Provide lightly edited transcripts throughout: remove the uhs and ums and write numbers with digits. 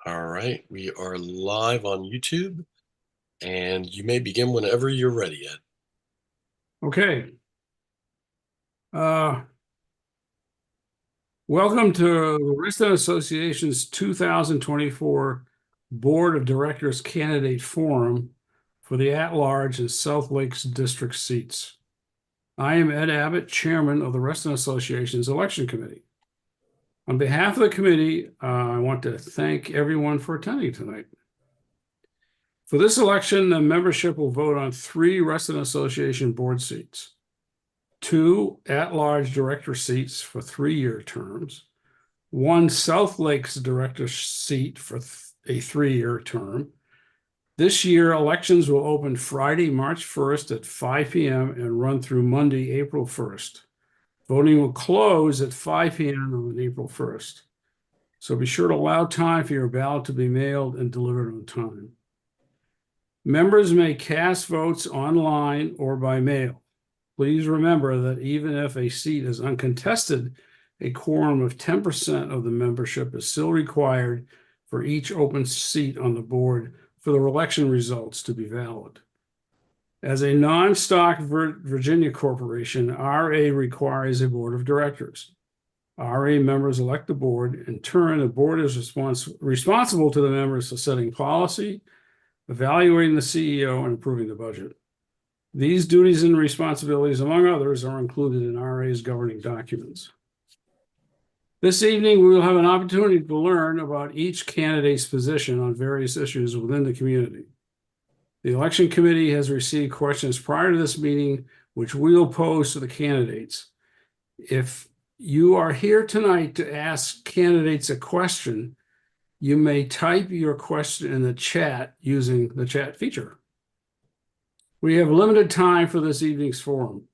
All right, we are live on YouTube, and you may begin whenever you're ready, Ed. Okay. Uh, Welcome to the Arista Association's 2024 Board of Directors Candidate Forum for the at-large and South Lakes District seats. I am Ed Abbott, Chairman of the Arista Association's Election Committee. On behalf of the committee, I want to thank everyone for attending tonight. For this election, the membership will vote on 3 Arista Association board seats, 2 at-large director seats for 3-year terms, 1 South Lakes director seat for a 3-year term. This year, elections will open Friday, March 1st at 5 p.m. and run through Monday, April 1st. Voting will close at 5 p.m. on April 1st. So be sure to allow time for your ballot to be mailed and delivered on time. Members may cast votes online or by mail. Please remember that even if a seat is uncontested, a quorum of 10% of the membership is still required for each open seat on the board for the election results to be valid. As a non-stock Virginia corporation, RA requires a board of directors. RA members elect the board. In turn, the board is responsible to the members for setting policy, evaluating the CEO, and approving the budget. These duties and responsibilities, among others, are included in RA's governing documents. This evening, we will have an opportunity to learn about each candidate's position on various issues within the community. The election committee has received questions prior to this meeting, which we will pose to the candidates. If you are here tonight to ask candidates a question, you may type your question in the chat using the chat feature. We have limited time for this evening's forum.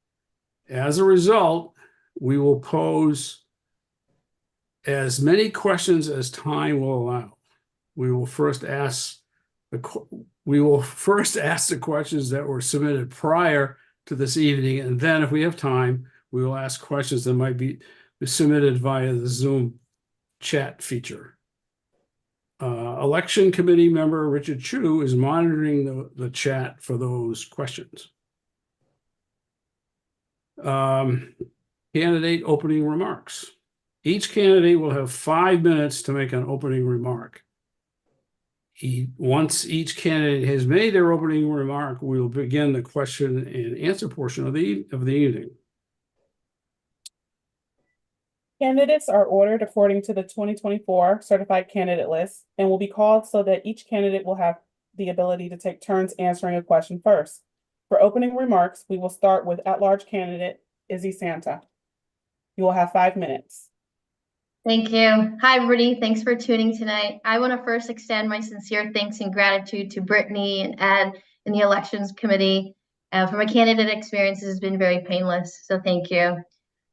As a result, we will pose as many questions as time will allow. We will first ask the questions that were submitted prior to this evening, and then if we have time, we will ask questions that might be submitted via the Zoom chat feature. Election committee member Richard Chu is monitoring the chat for those questions. Candidate opening remarks. Each candidate will have 5 minutes to make an opening remark. Once each candidate has made their opening remark, we will begin the question and answer portion of the evening. Candidates are ordered according to the 2024 certified candidate list and will be called so that each candidate will have the ability to take turns answering a question first. For opening remarks, we will start with at-large candidate Izzy Santa. You will have 5 minutes. Thank you. Hi, everybody. Thanks for tuning tonight. I want to first extend my sincere thanks and gratitude to Brittany and Ed in the elections committee. For my candidate experience, it has been very painless, so thank you.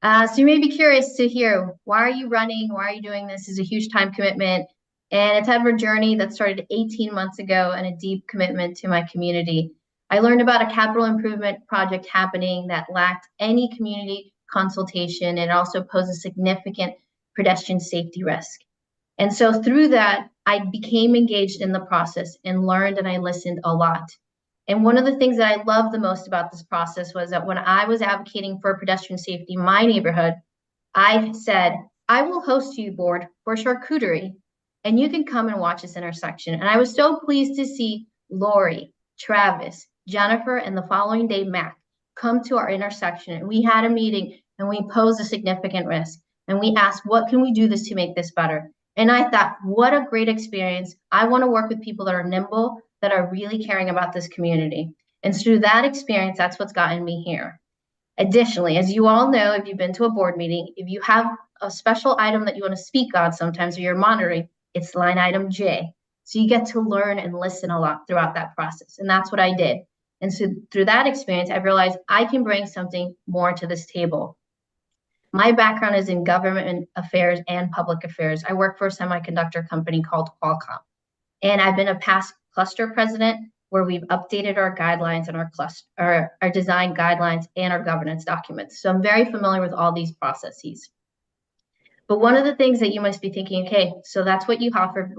So you may be curious to hear, why are you running? Why are you doing this? It's a huge time commitment. And it's had a journey that started 18 months ago and a deep commitment to my community. I learned about a capital improvement project happening that lacked any community consultation and also posed a significant pedestrian safety risk. And so through that, I became engaged in the process and learned, and I listened a lot. And one of the things that I loved the most about this process was that when I was advocating for pedestrian safety in my neighborhood, I said, I will host you, board, for charcuterie, and you can come and watch this intersection. And I was so pleased to see Lori, Travis, Jennifer, and the following day, Mac, come to our intersection. And we had a meeting and we posed a significant risk. And we asked, what can we do to make this better? And I thought, what a great experience. I want to work with people that are nimble, that are really caring about this community. And through that experience, that's what's gotten me here. Additionally, as you all know, if you've been to a board meeting, if you have a special item that you want to speak on sometimes or you're monitoring, it's line item J. So you get to learn and listen a lot throughout that process. And that's what I did. And so through that experience, I realized I can bring something more to this table. My background is in government affairs and public affairs. I work for a semiconductor company called Qualcomm. And I've been a past cluster president where we've updated our guidelines and our design guidelines and our governance documents. So I'm very familiar with all these processes. But one of the things that you must be thinking, okay, so that's what you offer.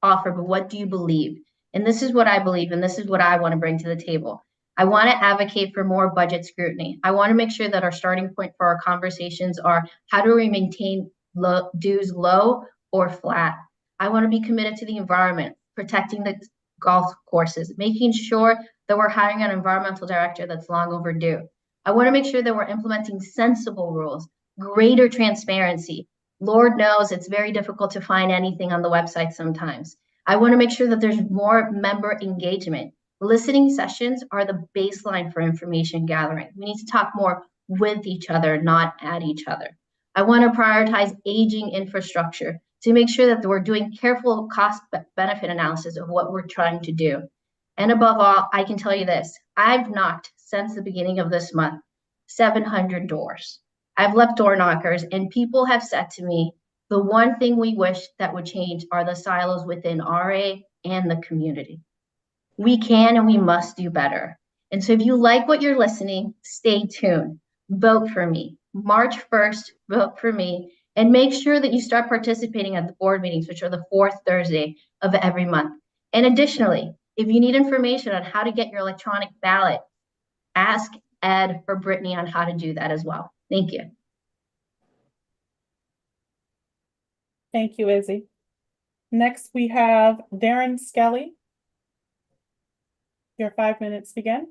offer, but what do you believe? And this is what I believe, and this is what I want to bring to the table. I want to advocate for more budget scrutiny. I want to make sure that our starting point for our conversations are how do we maintain dues low or flat? I want to be committed to the environment, protecting the golf courses, making sure that we're hiring an environmental director that's long overdue. I want to make sure that we're implementing sensible rules, greater transparency. Lord knows it's very difficult to find anything on the website sometimes. I want to make sure that there's more member engagement. Listening sessions are the baseline for information gathering. We need to talk more with each other, not at each other. I want to prioritize aging infrastructure to make sure that we're doing careful cost benefit analysis of what we're trying to do. And above all, I can tell you this, I've knocked since the beginning of this month, 700 doors. I've left door knockers and people have said to me, the one thing we wish that would change are the silos within RA and the community. We can and we must do better. And so if you like what you're listening, stay tuned. Vote for me. March 1st, vote for me. And make sure that you start participating at the board meetings, which are the fourth Thursday of every month. And additionally, if you need information on how to get your electronic ballot, ask Ed or Brittany on how to do that as well. Thank you. Thank you, Izzy. Next, we have Darren Skelly. Your 5 minutes begin.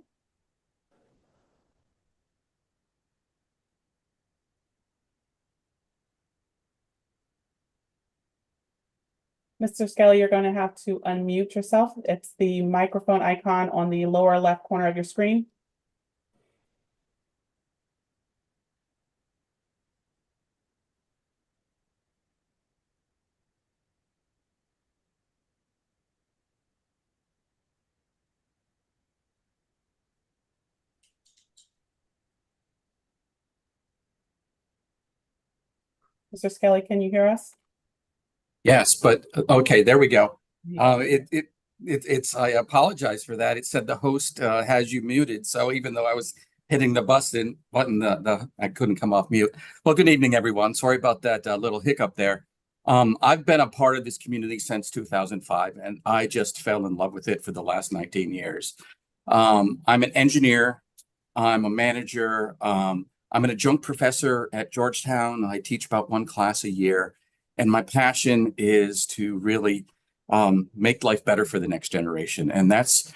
Mr. Skelly, you're going to have to unmute yourself. It's the microphone icon on the lower left corner of your screen. Mr. Skelly, can you hear us? Yes, but okay, there we go. I apologize for that. It said the host has you muted. So even though I was hitting the button, I couldn't come off mute. Well, good evening, everyone. Sorry about that little hiccup there. I've been a part of this community since 2005, and I just fell in love with it for the last 19 years. I'm an engineer. I'm a manager. I'm an adjunct professor at Georgetown. I teach about one class a year. And my passion is to really make life better for the next generation. And that's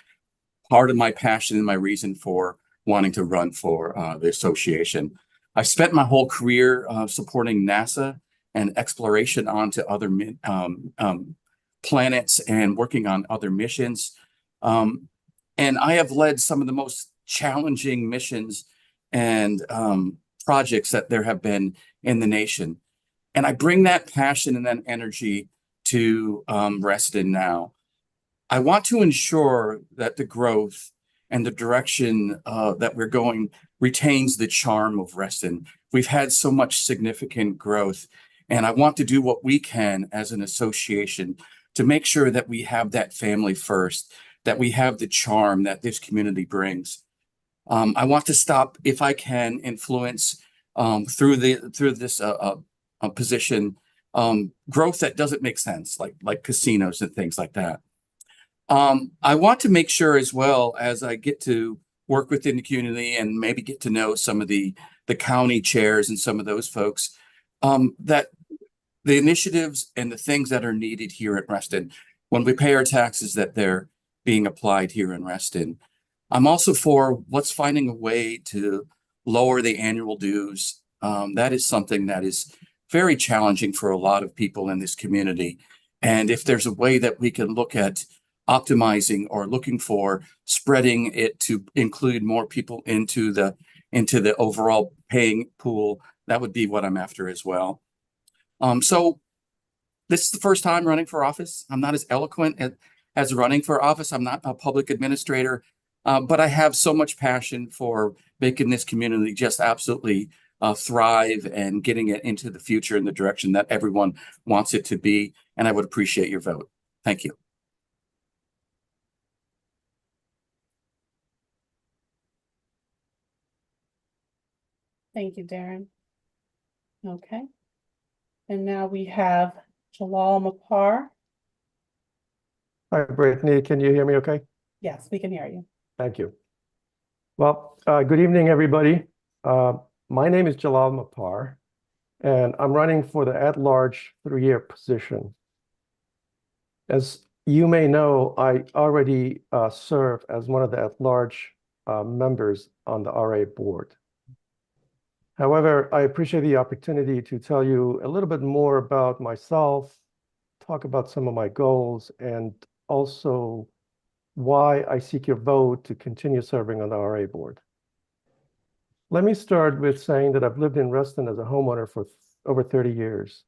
part of my passion and my reason for wanting to run for the association. I spent my whole career supporting NASA and exploration onto other planets and working on other missions. And I have led some of the most challenging missions and projects that there have been in the nation. And I bring that passion and that energy to Reston now. I want to ensure that the growth and the direction that we're going retains the charm of Reston. We've had so much significant growth, and I want to do what we can as an association to make sure that we have that family first, that we have the charm that this community brings. I want to stop, if I can, influence through this position growth that doesn't make sense, like casinos and things like that. I want to make sure as well, as I get to work within the community and maybe get to know some of the county chairs and some of those folks, that the initiatives and the things that are needed here at Reston, when we pay our taxes, that they're being applied here in Reston. I'm also for what's finding a way to lower the annual dues. That is something that is very challenging for a lot of people in this community. And if there's a way that we can look at optimizing or looking for spreading it to include more people into the overall paying pool, that would be what I'm after as well. So this is the first time running for office. I'm not as eloquent as running for office. I'm not a public administrator, but I have so much passion for making this community just absolutely thrive and getting it into the future in the direction that everyone wants it to be. And I would appreciate your vote. Thank you. Thank you, Darren. Okay. And now we have Jalal Mapar. Hi, Brittany. Can you hear me okay? Yes, we can hear you. Thank you. Well, good evening, everybody. My name is Jalal Mapar, and I'm running for the at-large 3-year position. As you may know, I already serve as one of the at-large members on the RA board. However, I appreciate the opportunity to tell you a little bit more about myself, talk about some of my goals, and also why I seek your vote to continue serving on the RA board. Let me start with saying that I've lived in Reston as a homeowner for over 30 years.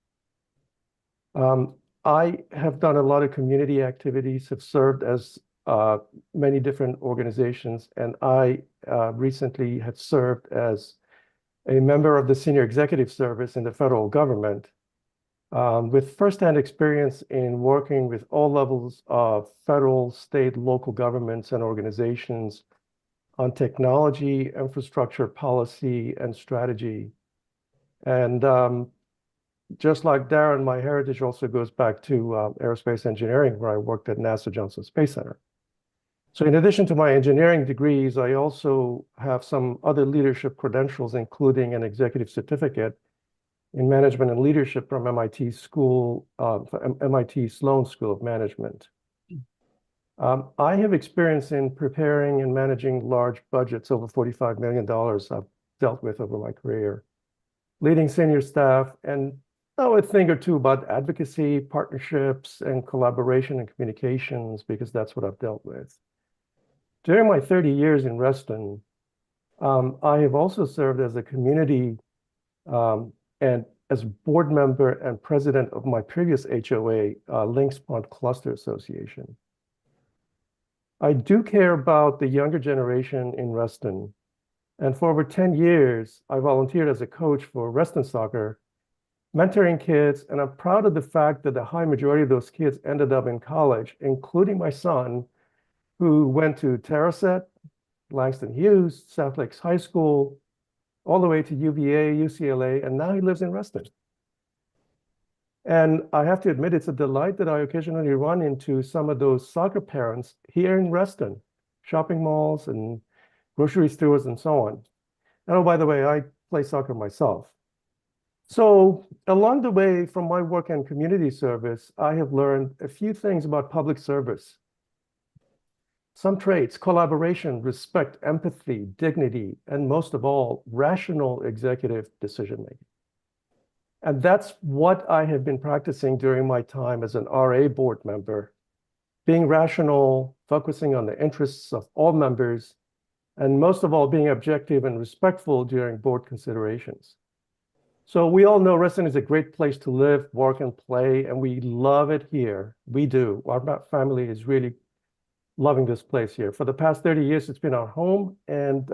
I have done a lot of community activities, have served as many different organizations, and I recently had served as a member of the Senior Executive Service in the federal government, with firsthand experience in working with all levels of federal, state, local governments and organizations on technology, infrastructure, policy, and strategy. And just like Darren, my heritage also goes back to aerospace engineering, where I worked at NASA Johnson Space Center. So in addition to my engineering degrees, I also have some other leadership credentials, including an executive certificate in management and leadership from MIT Sloan School of Management. I have experience in preparing and managing large budgets, over $45 million I've dealt with over my career, leading senior staff, and know a thing or two about advocacy, partnerships, and collaboration and communications, because that's what I've dealt with. During my 30 years in Reston, I have also served as a community and as board member and president of my previous HOA, Lynx Pond Cluster Association. I do care about the younger generation in Reston. And for over 10 years, I volunteered as a coach for Reston Soccer, mentoring kids. And I'm proud of the fact that the high majority of those kids ended up in college, including my son, who went to Taraset, Langston Hughes, South Lakes High School, all the way to UVA, UCLA, and now he lives in Reston. And I have to admit, it's a delight that I occasionally run into some of those soccer parents here in Reston, shopping malls and grocery stores and so on. And oh, by the way, I play soccer myself. So along the way, from my work in community service, I have learned a few things about public service. Some traits: collaboration, respect, empathy, dignity, and most of all, rational executive decision-making. And that's what I have been practicing during my time as an RA board member, being rational, focusing on the interests of all members, and most of all, being objective and respectful during board considerations. So we all know Reston is a great place to live, work, and play, and we love it here. We do. Our family is really loving this place here. For the past 30 years, it's been our home, and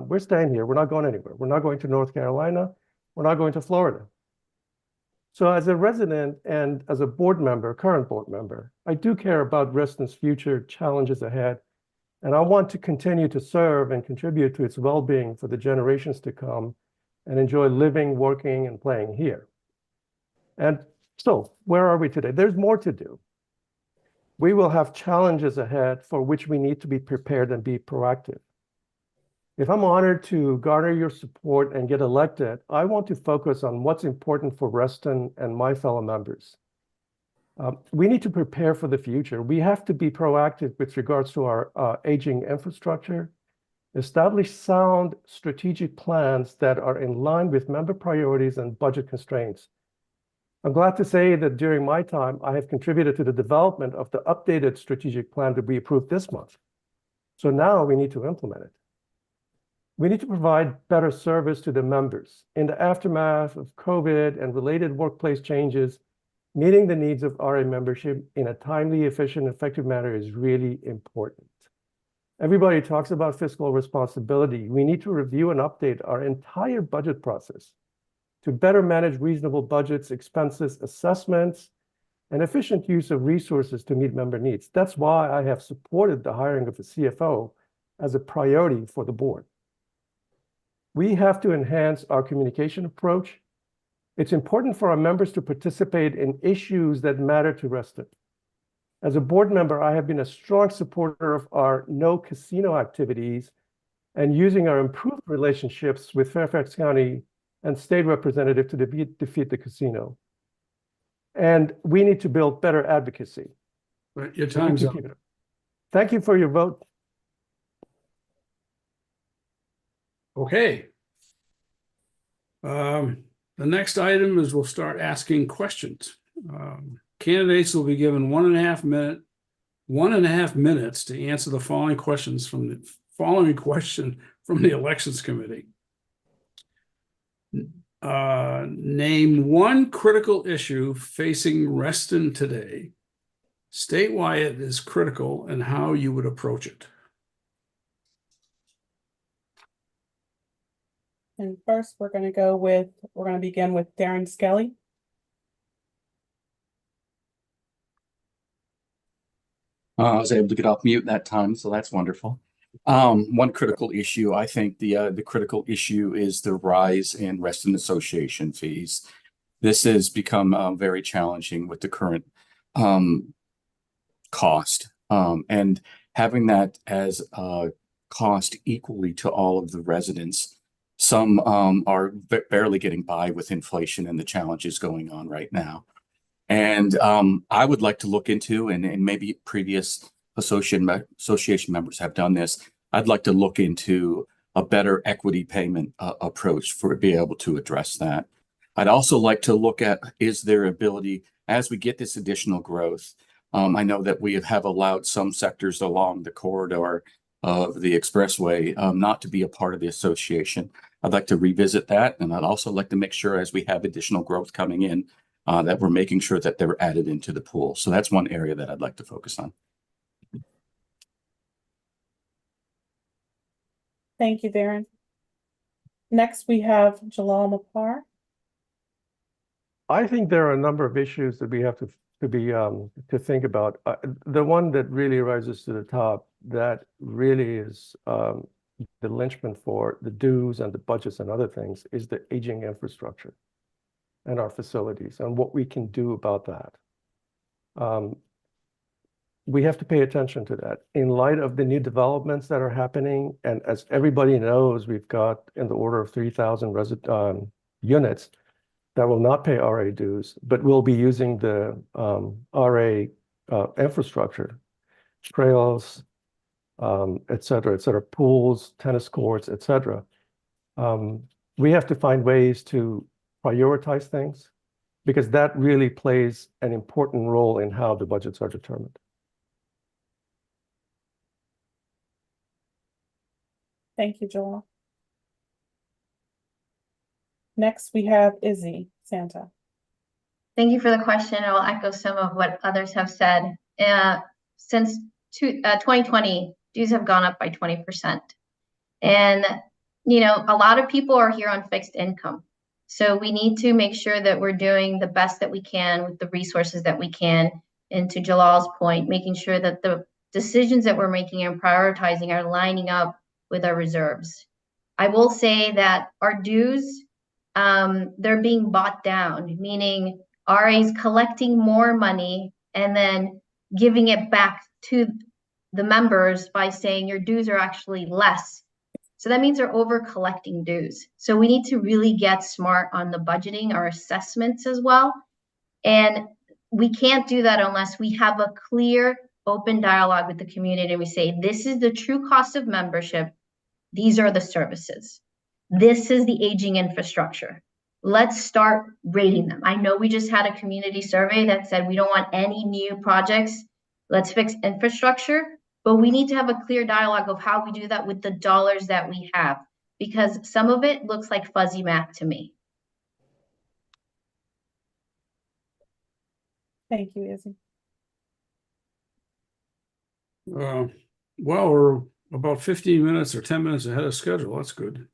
we're staying here. We're not going anywhere. We're not going to North Carolina. We're not going to Florida. So as a resident and as a board member, current board member, I do care about Reston's future challenges ahead, and I want to continue to serve and contribute to its well-being for the generations to come and enjoy living, working, and playing here. And so where are we today? There's more to do. We will have challenges ahead for which we need to be prepared and be proactive. If I'm honored to garner your support and get elected, I want to focus on what's important for Reston and my fellow members. We need to prepare for the future. We have to be proactive with regards to our aging infrastructure, establish sound strategic plans that are in line with member priorities and budget constraints. I'm glad to say that during my time, I have contributed to the development of the updated strategic plan to be approved this month. So now we need to implement it. We need to provide better service to the members. In the aftermath of COVID and related workplace changes, meeting the needs of RA membership in a timely, efficient, effective manner is really important. Everybody talks about fiscal responsibility. We need to review and update our entire budget process to better manage reasonable budgets, expenses, assessments, and efficient use of resources to meet member needs. That's why I have supported the hiring of a CFO as a priority for the board. We have to enhance our communication approach. It's important for our members to participate in issues that matter to Reston. As a board member, I have been a strong supporter of our no casino activities and using our improved relationships with Fairfax County and state representative to defeat the casino. And we need to build better advocacy. But your We need time's to up. keep it up. Thank you for your vote. Okay. The next item is we'll start asking questions. Candidates will be given 1.5 minutes to answer the following question from the Elections Committee. Name one critical issue facing Reston today. State why it is critical and how you would approach it. And first, we're going to begin with Darren Skelly. I was able to get off mute that time, so that's wonderful. One critical issue, I think the critical issue is the rise in Reston Association fees. This has become very challenging with the current cost, and having that as a cost equally to all of the residents. Some are barely getting by with inflation and the challenges going on right now. And I would like to look into, and maybe previous association members have done this, I'd like to look into a better equity payment approach for be able to address that. I'd also like to look at, is there ability, as we get this additional growth, I know that we have allowed some sectors along the corridor of the expressway not to be a part of the association. I'd like to revisit that, and I'd also like to make sure as we have additional growth coming in, that we're making sure that they're added into the pool. So that's one area that I'd like to focus on. Thank you, Darren. Next, we have Jalal Mapar. I think there are a number of issues that we have to think about. The one that really rises to the top, that really is the linchpin for the dues and the budgets and other things, is the aging infrastructure and our facilities and what we can do about that. We have to pay attention to that in light of the new developments that are happening. And as everybody knows, we've got in the order of 3,000 units that will not pay RA dues, but will be using the RA infrastructure, trails, et cetera, pools, tennis courts, et cetera. We have to find ways to prioritize things because that really plays an important role in how the budgets are determined. Thank you, Joel. Next, we have Izzy Santa. Thank you for the question. I will echo some of what others have said. Since 2020, dues have gone up by 20%. And, you know, a lot of people are here on fixed income. So we need to make sure that we're doing the best that we can with the resources that we can. And to Jalal's point, making sure that the decisions that we're making and prioritizing are lining up with our reserves. I will say that our dues, they're being bought down, meaning RA is collecting more money and then giving it back to the members by saying your dues are actually less. So that means they're over collecting dues. So we need to really get smart on the budgeting, our assessments as well. And we can't do that unless we have a clear, open dialogue with the community. And we say, this is the true cost of membership. These are the services. This is the aging infrastructure. Let's start rating them. I know we just had a community survey that said we don't want any new projects. Let's fix infrastructure. But we need to have a clear dialogue of how we do that with the dollars that we have, because some of it looks like fuzzy math to me. Thank you, Izzy. Well, we're about 15 minutes or 10 minutes ahead of schedule. That's good.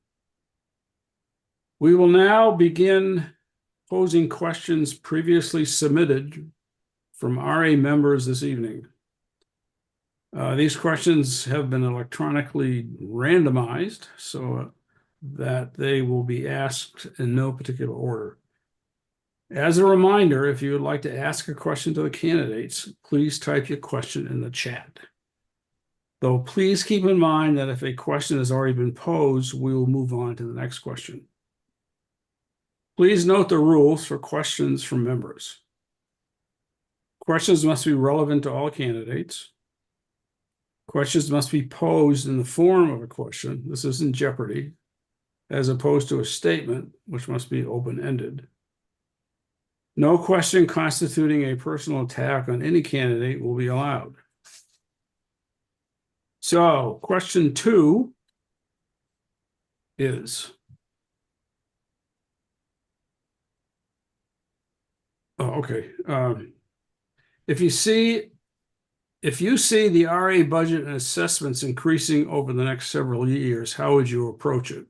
We will now begin posing questions previously submitted from RA members this evening. These questions have been electronically randomized so that they will be asked in no particular order. As a reminder, if you would like to ask a question to the candidates, please type your question in the chat. Though please keep in mind that if a question has already been posed, we will move on to the next question. Please note the rules for questions from members. Questions must be relevant to all candidates. Questions must be posed in the form of a question. This isn't Jeopardy, as opposed to a statement, which must be open-ended. No question constituting a personal attack on any candidate will be allowed. So, question 2 is, okay. If you see the RA budget and assessments increasing over the next several years, how would you approach it?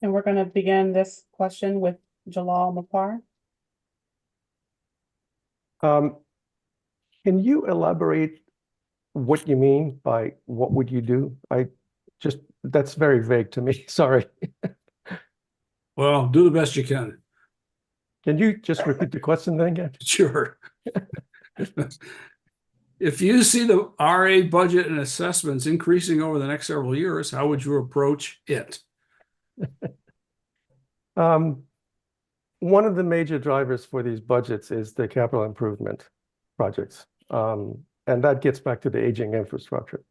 And we're going to begin this question with Jalal Mapar. Can you elaborate what you mean by what would you do? That's very vague to me. Sorry. Well, do the best you can. Can you just repeat the question then again? Sure. If you see the RA budget and assessments increasing over the next several years, how would you approach it? One of the major drivers for these budgets is the capital improvement projects. And that gets back to the aging infrastructure.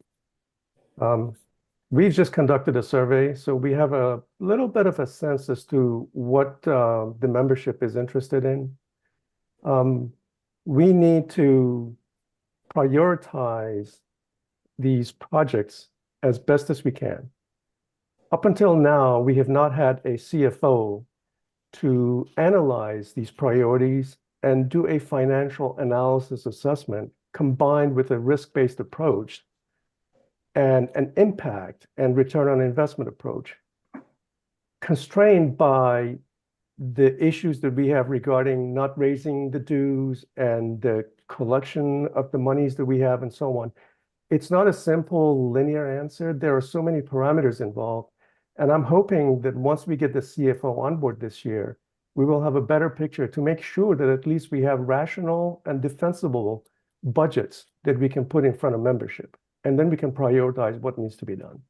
We've just conducted a survey, so we have a little bit of a sense as to what the membership is interested in. We need to prioritize these projects as best as we can. Up until now, we have not had a CFO to analyze these priorities and do a financial analysis assessment combined with a risk-based approach and an impact and return on investment approach, constrained by the issues that we have regarding not raising the dues and the collection of the monies that we have and so on. It's not a simple linear answer. There are so many parameters involved. And I'm hoping that once we get the CFO on board this year, we will have a better picture to make sure that at least we have rational and defensible budgets that we can put in front of membership. And then we can prioritize what needs to be done.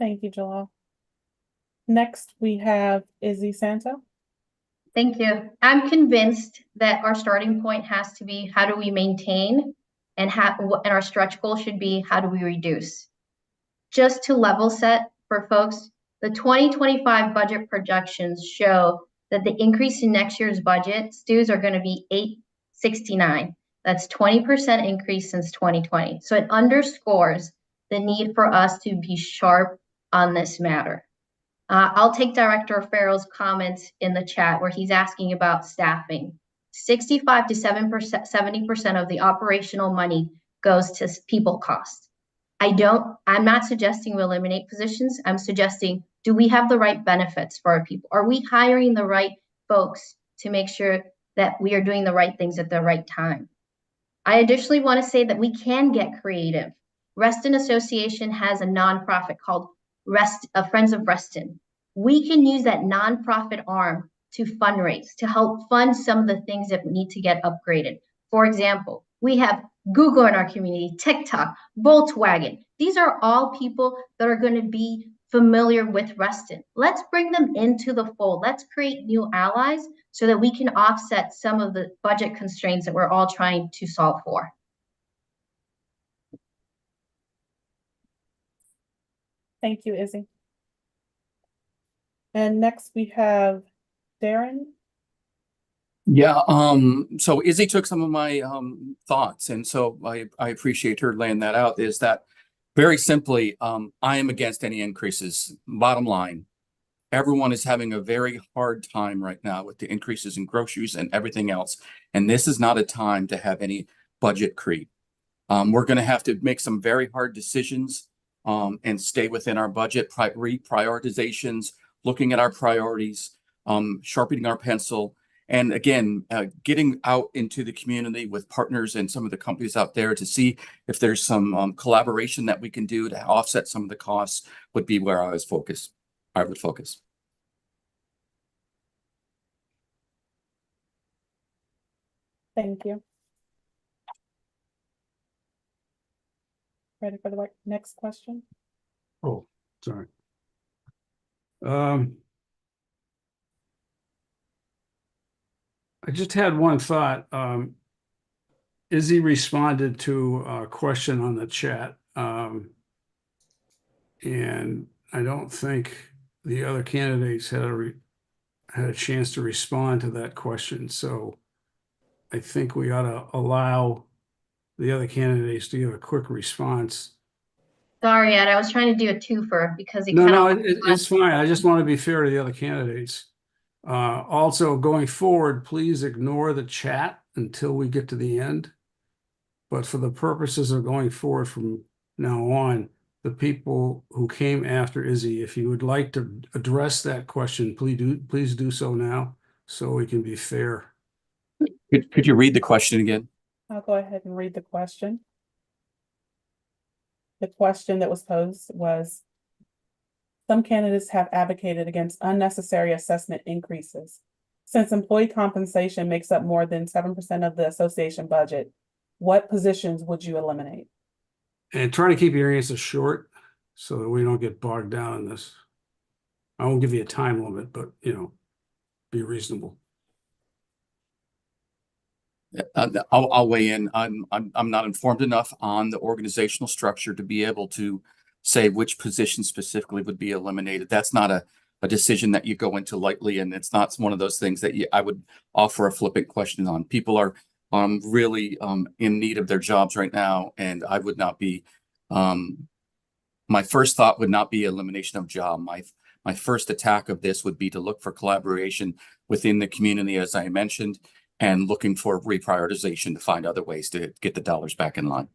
Thank you, Jalal. Next, we have Izzy Santo. Thank you. I'm convinced that our starting point has to be how do we maintain, and our stretch goal should be how do we reduce. Just to level set for folks, the 2025 budget projections show that the increase in next year's budget dues are going to be $869. That's 20% increase since 2020. So it underscores the need for us to be sharp on this matter. I'll take Director Farrell's comments in the chat where he's asking about staffing. 65 to 70% of the operational money goes to people costs. I'm not suggesting we eliminate positions. I'm suggesting, do we have the right benefits for our people? Are we hiring the right folks to make sure that we are doing the right things at the right time? I additionally want to say that we can get creative. Reston Association has a nonprofit called Friends of Reston. We can use that nonprofit arm to fundraise, to help fund some of the things that need to get upgraded. For example, we have Google in our community, TikTok, Volkswagen. These are all people that are going to be familiar with Reston. Let's bring them into the fold. Let's create new allies so that we can offset some of the budget constraints that we're all trying to solve for. Thank you, Izzy. And next we have Darren. Yeah, so Izzy took some of my thoughts, and so I appreciate her laying that out, is that very simply, I am against any increases. Bottom line, everyone is having a very hard time right now with the increases in groceries and everything else, and this is not a time to have any budget creep. We're going to have to make some very hard decisions and stay within our budget reprioritizations, looking at our priorities, sharpening our pencil, And again, getting out into the community with partners and some of the companies out there to see if there's some collaboration that we can do to offset some of the costs would be where I would focus. Thank you. Ready for the next question? Oh, sorry. I just had one thought. Izzy responded to a question on the chat. And I don't think the other candidates had a chance to respond to that question. So I think we ought to allow the other candidates to give a quick response. Sorry, Ed, I was trying to do a twofer because you No, kind no, of. it's fine. I just want to be fair to the other candidates. Also, going forward, please ignore the chat until we get to the end. But for the purposes of going forward from now on, the people who came after Izzy, if you would like to address that question, please do so now, so we can be fair. Could you read the question again? I'll go ahead and read the question. The question that was posed was, some candidates have advocated against unnecessary assessment increases. Since employee compensation makes up more than 7% of the association budget, what positions would you eliminate? And try to keep your answers short so that we don't get bogged down in this. I won't give you a time limit, but be reasonable. I'll weigh in. I'm not informed enough on the organizational structure to be able to say which position specifically would be eliminated. That's not a decision that you go into lightly, and it's not one of those things that I would offer a flippant question on. People are really in need of their jobs right now, and I would not be. My first thought would not be elimination of job. My first attack of this would be to look for collaboration within the community, as I mentioned, and looking for reprioritization to find other ways to get the dollars back in line.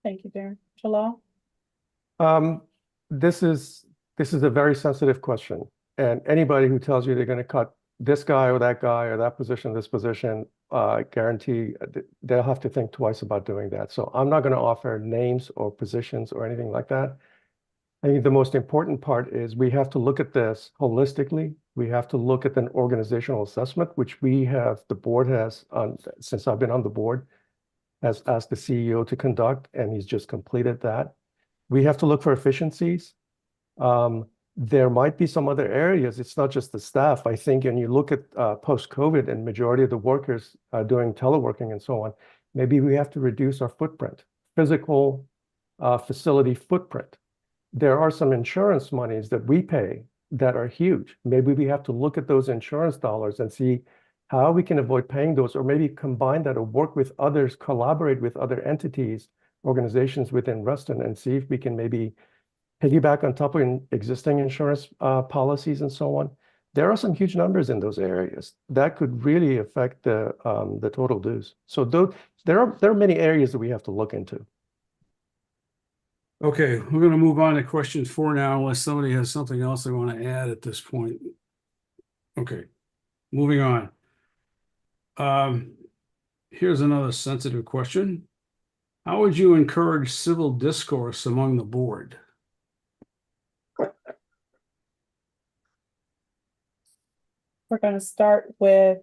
Thank you, Darren. Jalal? This is a very sensitive question, and anybody who tells you they're going to cut this guy or that position, this position, guarantee they'll have to think twice about doing that. So I'm not going to offer names or positions or anything like that. I think the most important part is we have to look at this holistically. We have to look at an organizational assessment, which the board has, since I've been on the board, has asked the CEO to conduct, and he's just completed that. We have to look for efficiencies. There might be some other areas. It's not just the staff. I think when you look at post-COVID and majority of the workers doing teleworking and so on, maybe we have to reduce our footprint, physical facility footprint. There are some insurance monies that we pay that are huge. Maybe we have to look at those insurance dollars and see how we can avoid paying those, or maybe combine that or work with others, collaborate with other entities, organizations within Reston, and see if we can maybe piggyback on top of existing insurance policies and so on. There are some huge numbers in those areas that could really affect the total dues. So there are many areas that we have to look into. Okay, we're going to move on to question 4 now, unless somebody has something else they want to add at this point. Okay, moving on. Here's another sensitive question. How would you encourage civil discourse among the board? We're going to start with,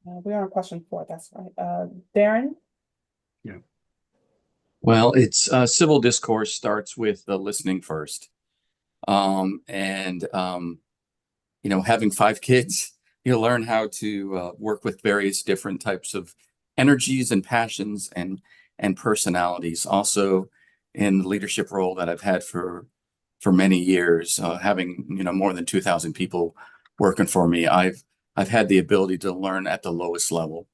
we are on question 4, that's right. Darren? Yeah. Well, it's civil discourse starts with the listening first. Having 5 kids, you learn how to work with various different types of energies and passions and personalities. Also, in the leadership role that I've had for many years, having more than 2,000 people working for me, I've had the ability to learn at the lowest level.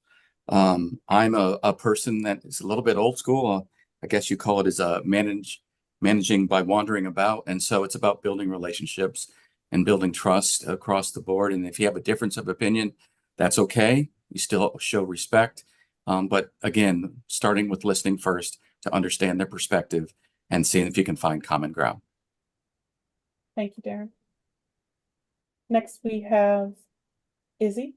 I'm a person that is a little bit old school. I guess you call it as managing by wandering about. And so it's about building relationships and building trust across the board. And if you have a difference of opinion, that's okay. You still show respect. But again, starting with listening first to understand their perspective and seeing if you can find common ground. Thank you, Darren. Next, we have Izzy.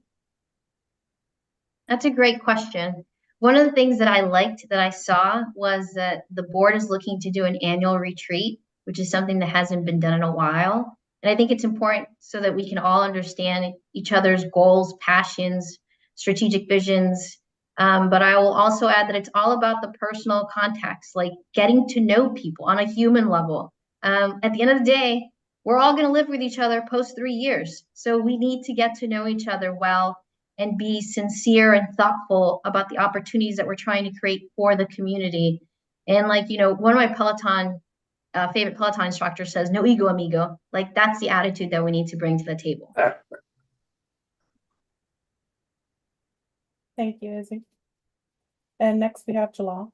That's a great question. One of the things that I liked that I saw was that the board is looking to do an annual retreat, which is something that hasn't been done in a while. And I think it's important so that we can all understand each other's goals, passions, strategic visions. But I will also add that it's all about the personal context, like getting to know people on a human level. At the end of the day, we're all going to live with each other post 3 years. So we need to get to know each other well and be sincere and thoughtful about the opportunities that we're trying to create for the community. And like, one of my Peloton favorite Peloton instructor says, no ego, amigo. Like that's the attitude that we need to bring to the table. Thank you, Izzy. And next we have Jalal.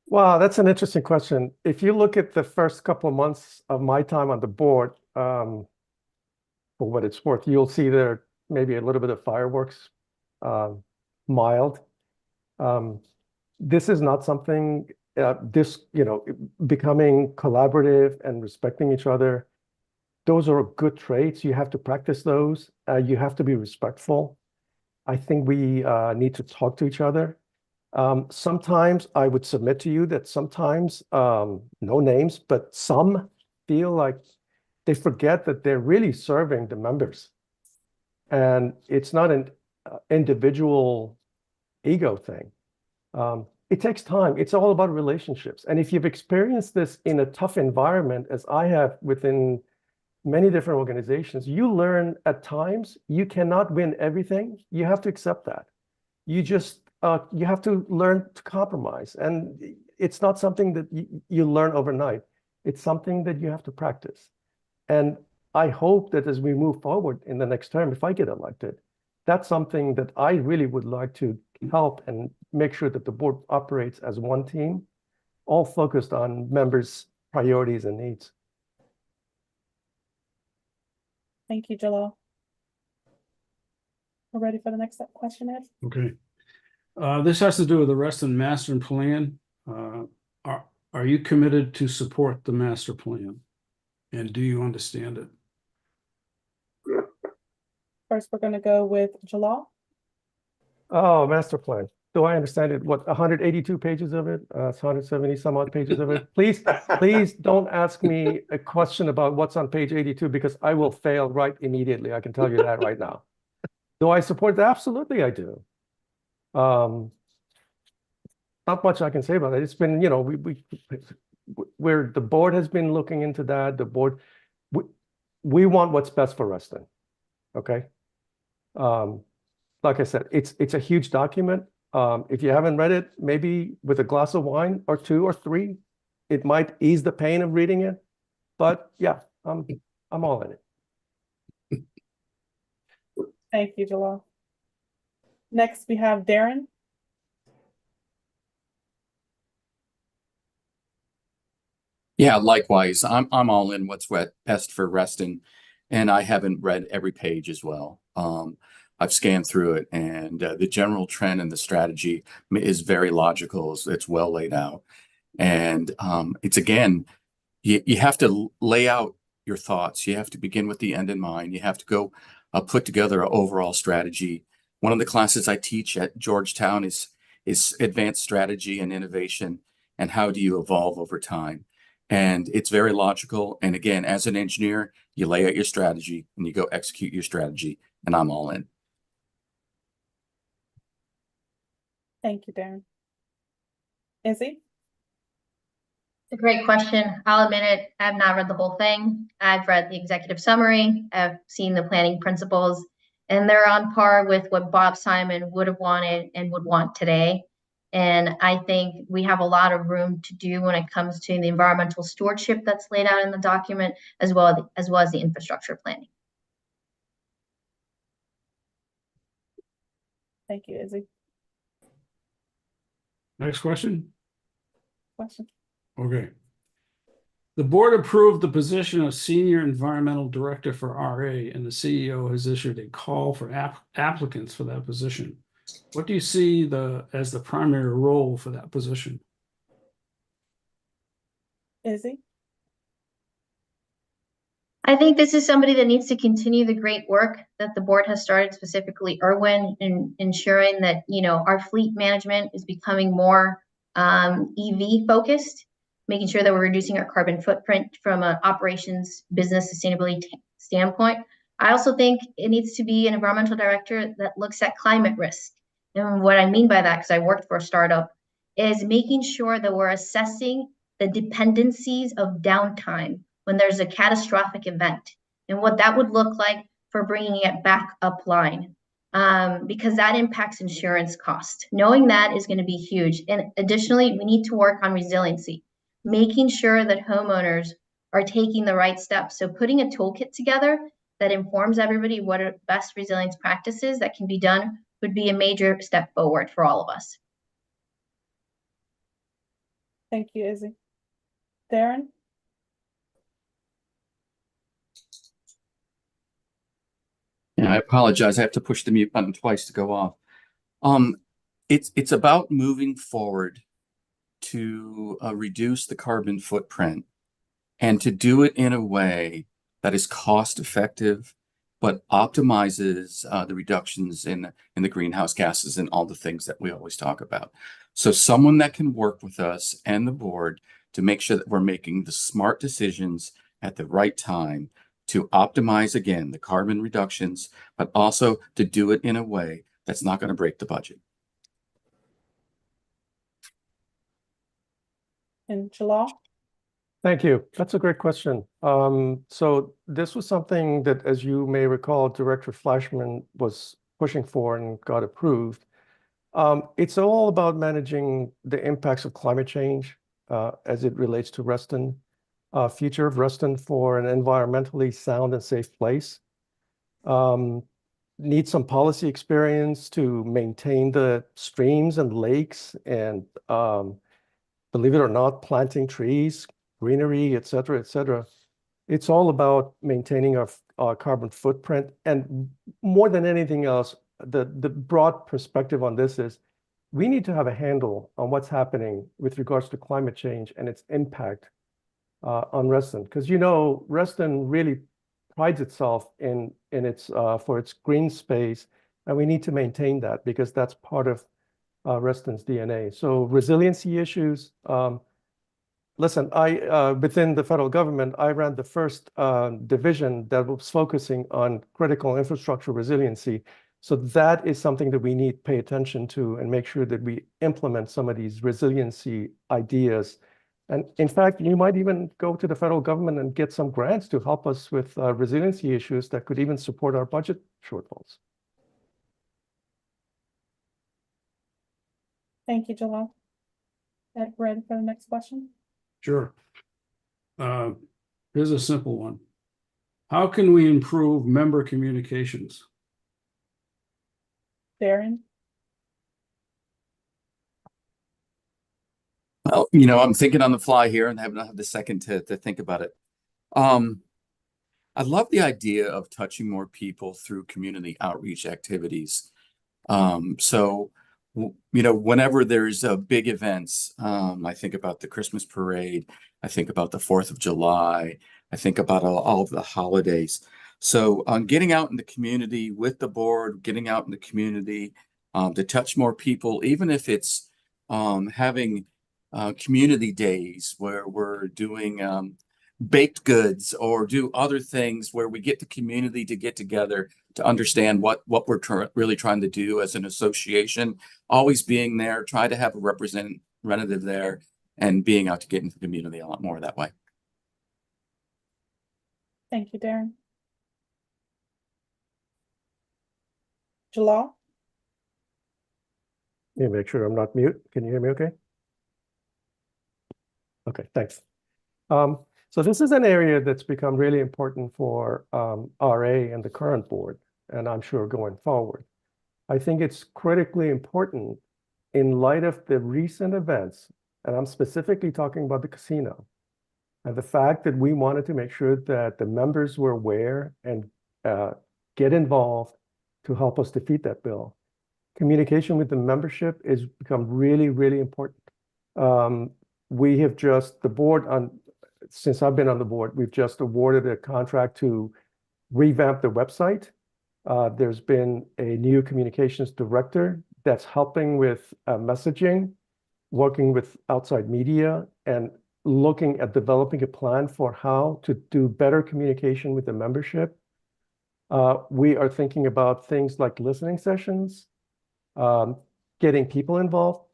Wow, that's an interesting question. If you look at the first couple of months of my time on the board, for what it's worth, you'll see there maybe a little bit of fireworks, mild. This is not something, becoming collaborative and respecting each other. Those are good traits. You have to practice those. You have to be respectful. I think we need to talk to each other. Sometimes I would submit to you that sometimes, no names, but some feel like they forget that they're really serving the members. And it's not an individual ego thing. It takes time. It's all about relationships. And if you've experienced this in a tough environment, as I have within many different organizations, you learn at times you cannot win everything. You have to accept that. You just, you have to learn to compromise. And it's not something that you learn overnight. It's something that you have to practice. And I hope that as we move forward in the next term, if I get elected, that's something that I really would like to help and make sure that the board operates as one team, all focused on members' priorities and needs. Thank you, Jalal. We're ready for the next question, Ed? Okay. This has to do with the Reston Master Plan. Are you committed to support the master plan? And do you understand it? First, we're going to go with Jalal. Oh, master plan. Do I understand it? What, 182 pages of it? It's 170 some odd pages of it. Please don't ask me a question about what's on page 82 because I will fail right immediately. I can tell you that right now. Do I support it? Absolutely, I do. Not much I can say about it. It's been, where the board has been looking into that. The board, we want what's best for Reston. Okay. Like I said, it's a huge document. If you haven't read it, maybe with a glass of wine or 2 or 3, it might ease the pain of reading it. But yeah, I'm all in it. Thank you, Jalal. Next, we have Darren. Yeah, likewise. I'm all in what's best for Reston, and I haven't read every page as well. I've scanned through it, and the general trend and the strategy is very logical. It's well laid out, and it's again, you have to lay out your thoughts. You have to begin with the end in mind. You have to go put together an overall strategy. One of the classes I teach at Georgetown is advanced strategy and innovation, and how do you evolve over time. And it's very logical. And again, as an engineer, you lay out your strategy and you go execute your strategy, and I'm all in. Thank you, Darren. Izzy? It's a great question. I'll admit it, I have not read the whole thing. I've read the executive summary, I've seen the planning principles, and they're on par with what Bob Simon would have wanted and would want today. And I think we have a lot of room to do when it comes to the environmental stewardship that's laid out in the document, as well as the infrastructure planning. Thank you, Izzy. Next question. Question? Okay. The board approved the position of Senior Environmental Director for RA, and the CEO has issued a call for applicants for that position. What do you see as the primary role for that position? Izzy? I think this is somebody that needs to continue the great work that the board has started, specifically Irwin, in ensuring that, our fleet management is becoming more EV focused, making sure that we're reducing our carbon footprint from an operations business sustainability standpoint. I also think it needs to be an environmental director that looks at climate risk. And what I mean by that, because I worked for a startup, is making sure that we're assessing the dependencies of downtime when there's a catastrophic event and what that would look like for bringing it back up line, because that impacts insurance cost. Knowing that is going to be huge. And additionally, we need to work on resiliency, making sure that homeowners are taking the right steps. So putting a toolkit together that informs everybody what are best resilience practices that can be done would be a major step forward for all of us. Thank you, Izzy. Darren? Yeah, I apologize. I have to push the mute button twice to go off. It's about moving forward to reduce the carbon footprint and to do it in a way that is cost effective, but optimizes the reductions in the greenhouse gases and all the things that we always talk about. So someone that can work with us and the board to make sure that we're making the smart decisions at the right time to optimize, again, the carbon reductions, but also to do it in a way that's not going to break the budget. And Jalal? Thank you. That's a great question. So this was something that, as you may recall, Director Flashman was pushing for and got approved. It's all about managing the impacts of climate change as it relates to Reston, future of Reston for an environmentally sound and safe place. Need some policy experience to maintain the streams and lakes and, believe it or not, planting trees, greenery, et cetera, et cetera. It's all about maintaining our carbon footprint. And more than anything else, the broad perspective on this is we need to have a handle on what's happening with regards to climate change and its impact on Reston. Because Reston really prides itself in its for its green space, and we need to maintain that because that's part of Reston's DNA. So resiliency issues. Listen, within the federal government, I ran the first division that was focusing on critical infrastructure resiliency. So that is something that we need to pay attention to and make sure that we implement some of these resiliency ideas. And in fact, we might even go to the federal government and get some grants to help us with resiliency issues that could even support our budget shortfalls. Thank you, Jalal. Ed, ready for the next question? Sure. Here's a simple one. How can we improve member communications? Darren? Well, I'm thinking on the fly here and have not had the second to think about it. I love the idea of touching more people through community outreach activities. So, whenever there's big events, I think about the Christmas parade, I think about the 4th of July, I think about all of the holidays. So getting out in the community with the board, getting out in the community to touch more people, even if it's having community days where we're doing baked goods or do other things where we get the community to get together to understand what we're really trying to do as an association, always being there, try to have a representative there and being out to get into the community a lot more that way. Thank you, Darren. Jalal? Let me make sure I'm not mute. Can you hear me okay? Okay, thanks. So this is an area that's become really important for RA and the current board, and I'm sure going forward. I think it's critically important in light of the recent events, and I'm specifically talking about the casino, and the fact that we wanted to make sure that the members were aware and get involved to help us defeat that bill. Communication with the membership has become really, really important. We have the board on since I've been on the board, we've just awarded a contract to revamp the website. There's been a new communications director that's helping with messaging, working with outside media, and looking at developing a plan for how to do better communication with the membership. We are thinking about things like listening sessions, getting people involved.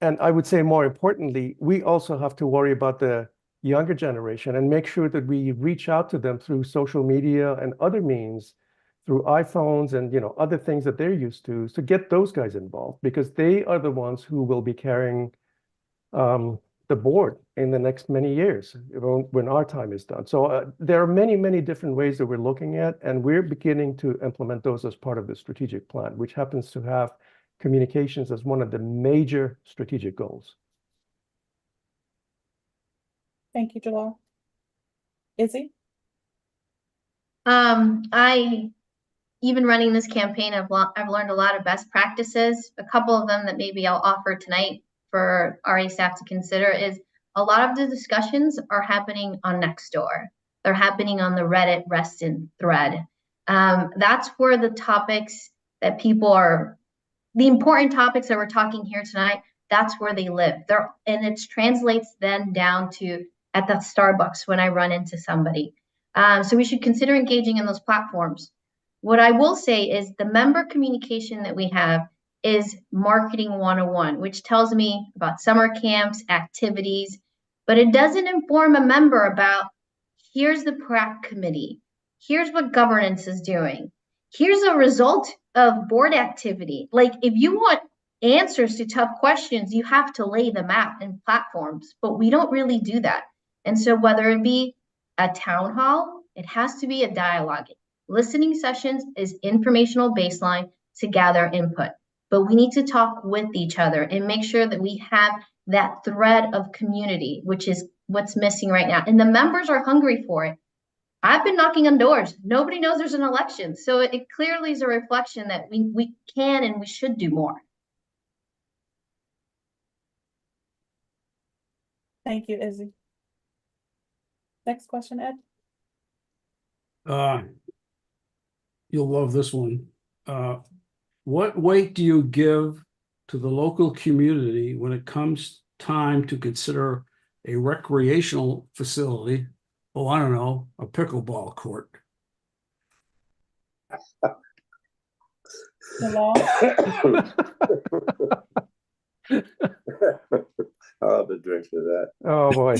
And I would say more importantly, we also have to worry about the younger generation and make sure that we reach out to them through social media and other means, through iPhones and other things that they're used to get those guys involved, because they are the ones who will be carrying the board in the next many years when our time is done. So there are many, many different ways that we're looking at, and we're beginning to implement those as part of the strategic plan, which happens to have communications as one of the major strategic goals. Thank you, Jalal. Izzy? I, even running this campaign, I've learned a lot of best practices. A couple of them that maybe I'll offer tonight for RA staff to consider is a lot of the discussions are happening on Nextdoor. They're happening on the Reddit Reston thread. That's where the topics that people are, the important topics that we're talking here tonight, that's where they live. And it translates then down to at the Starbucks when I run into somebody. So we should consider engaging in those platforms. What I will say is the member communication that we have is marketing 101, which tells me about summer camps, activities, but it doesn't inform a member about here's the PrAC committee, here's what governance is doing, here's a result of board activity. Like if you want answers to tough questions, you have to lay them out in platforms, but we don't really do that. And so whether it be a town hall, it has to be a dialogue. Listening sessions is informational baseline to gather input, but we need to talk with each other and make sure that we have that thread of community, which is what's missing right now. And the members are hungry for it. I've been knocking on doors. Nobody knows there's an election. So it clearly is a reflection that we can and we should do more. Thank you, Izzy. Next question, Ed. You'll love this one. What weight do you give to the local community when it comes time to consider a recreational facility? Oh, I don't know, a pickleball court. Jalal? I'll have a drink for that. Oh, boy.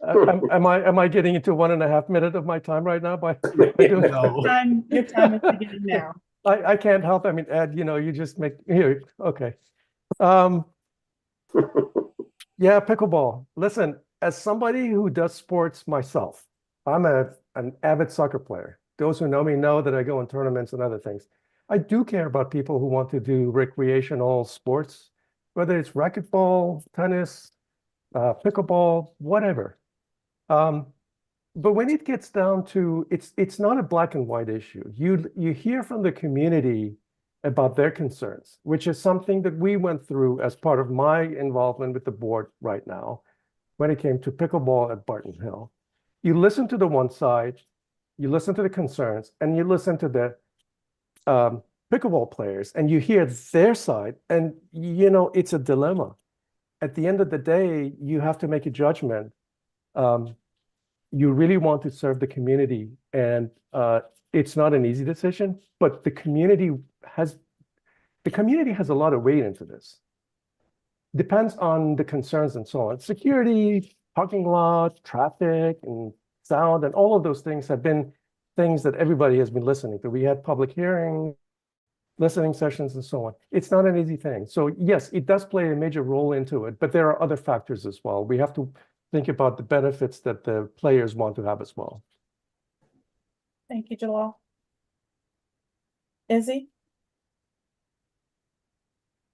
Am I getting into 1.5 minutes of my time right now by doing No. Your time is beginning now. I can't help. I mean, Ed, you just make here. Okay. Yeah, pickleball. Listen, as somebody who does sports myself, I'm an avid soccer player. Those who know me know that I go in tournaments and other things. I do care about people who want to do recreational sports, whether it's racquetball, tennis, pickleball, whatever. But when it gets down to it's not a black and white issue. You hear from the community about their concerns, which is something that we went through as part of my involvement with the board right now when it came to pickleball at Barton Hill. You listen to the one side, you listen to the concerns, and you listen to the pickleball players, and you hear their side, and it's a dilemma. At the end of the day, you have to make a judgment. You really want to serve the community, and it's not an easy decision, but the community has a lot of weight into this. Depends on the concerns and so on. Security, parking lot, traffic, and sound, and all of those things have been things that everybody has been listening to. We had public hearings, listening sessions, and so on. It's not an easy thing. So yes, it does play a major role into it, but there are other factors as well. We have to think about the benefits that the players want to have as well. Thank you, Jalal. Izzy?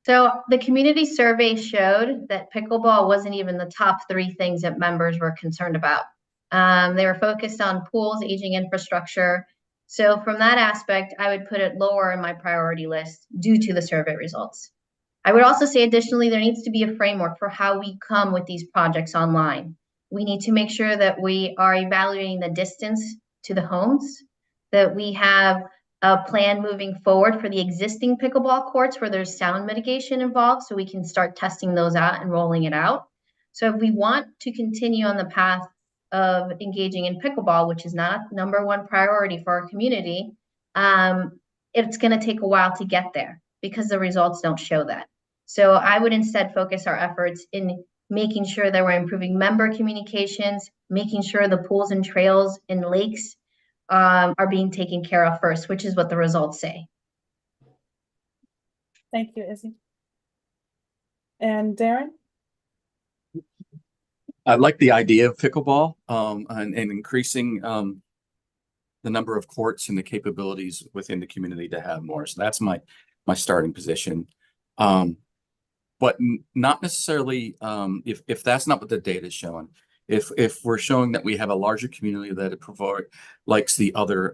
So the community survey showed that pickleball wasn't even the top 3 things that members were concerned about. They were focused on pools, aging infrastructure. So from that aspect, I would put it lower in my priority list due to the survey results. I would also say additionally, there needs to be a framework for how we come with these projects online. We need to make sure that we are evaluating the distance to the homes, that we have a plan moving forward for the existing pickleball courts where there's sound mitigation involved, so we can start testing those out and rolling it out. So if we want to continue on the path of engaging in pickleball, which is not a #1 priority for our community, it's going to take a while to get there because the results don't show that. So I would instead focus our efforts in making sure that we're improving member communications, making sure the pools and trails and lakes are being taken care of first, which is what the results say. Thank you, Izzy. And Darren? I like the idea of pickleball and increasing the number of courts and the capabilities within the community to have more. So that's my starting position. But not necessarily if that's not what the data is showing. If we're showing that we have a larger community that likes the other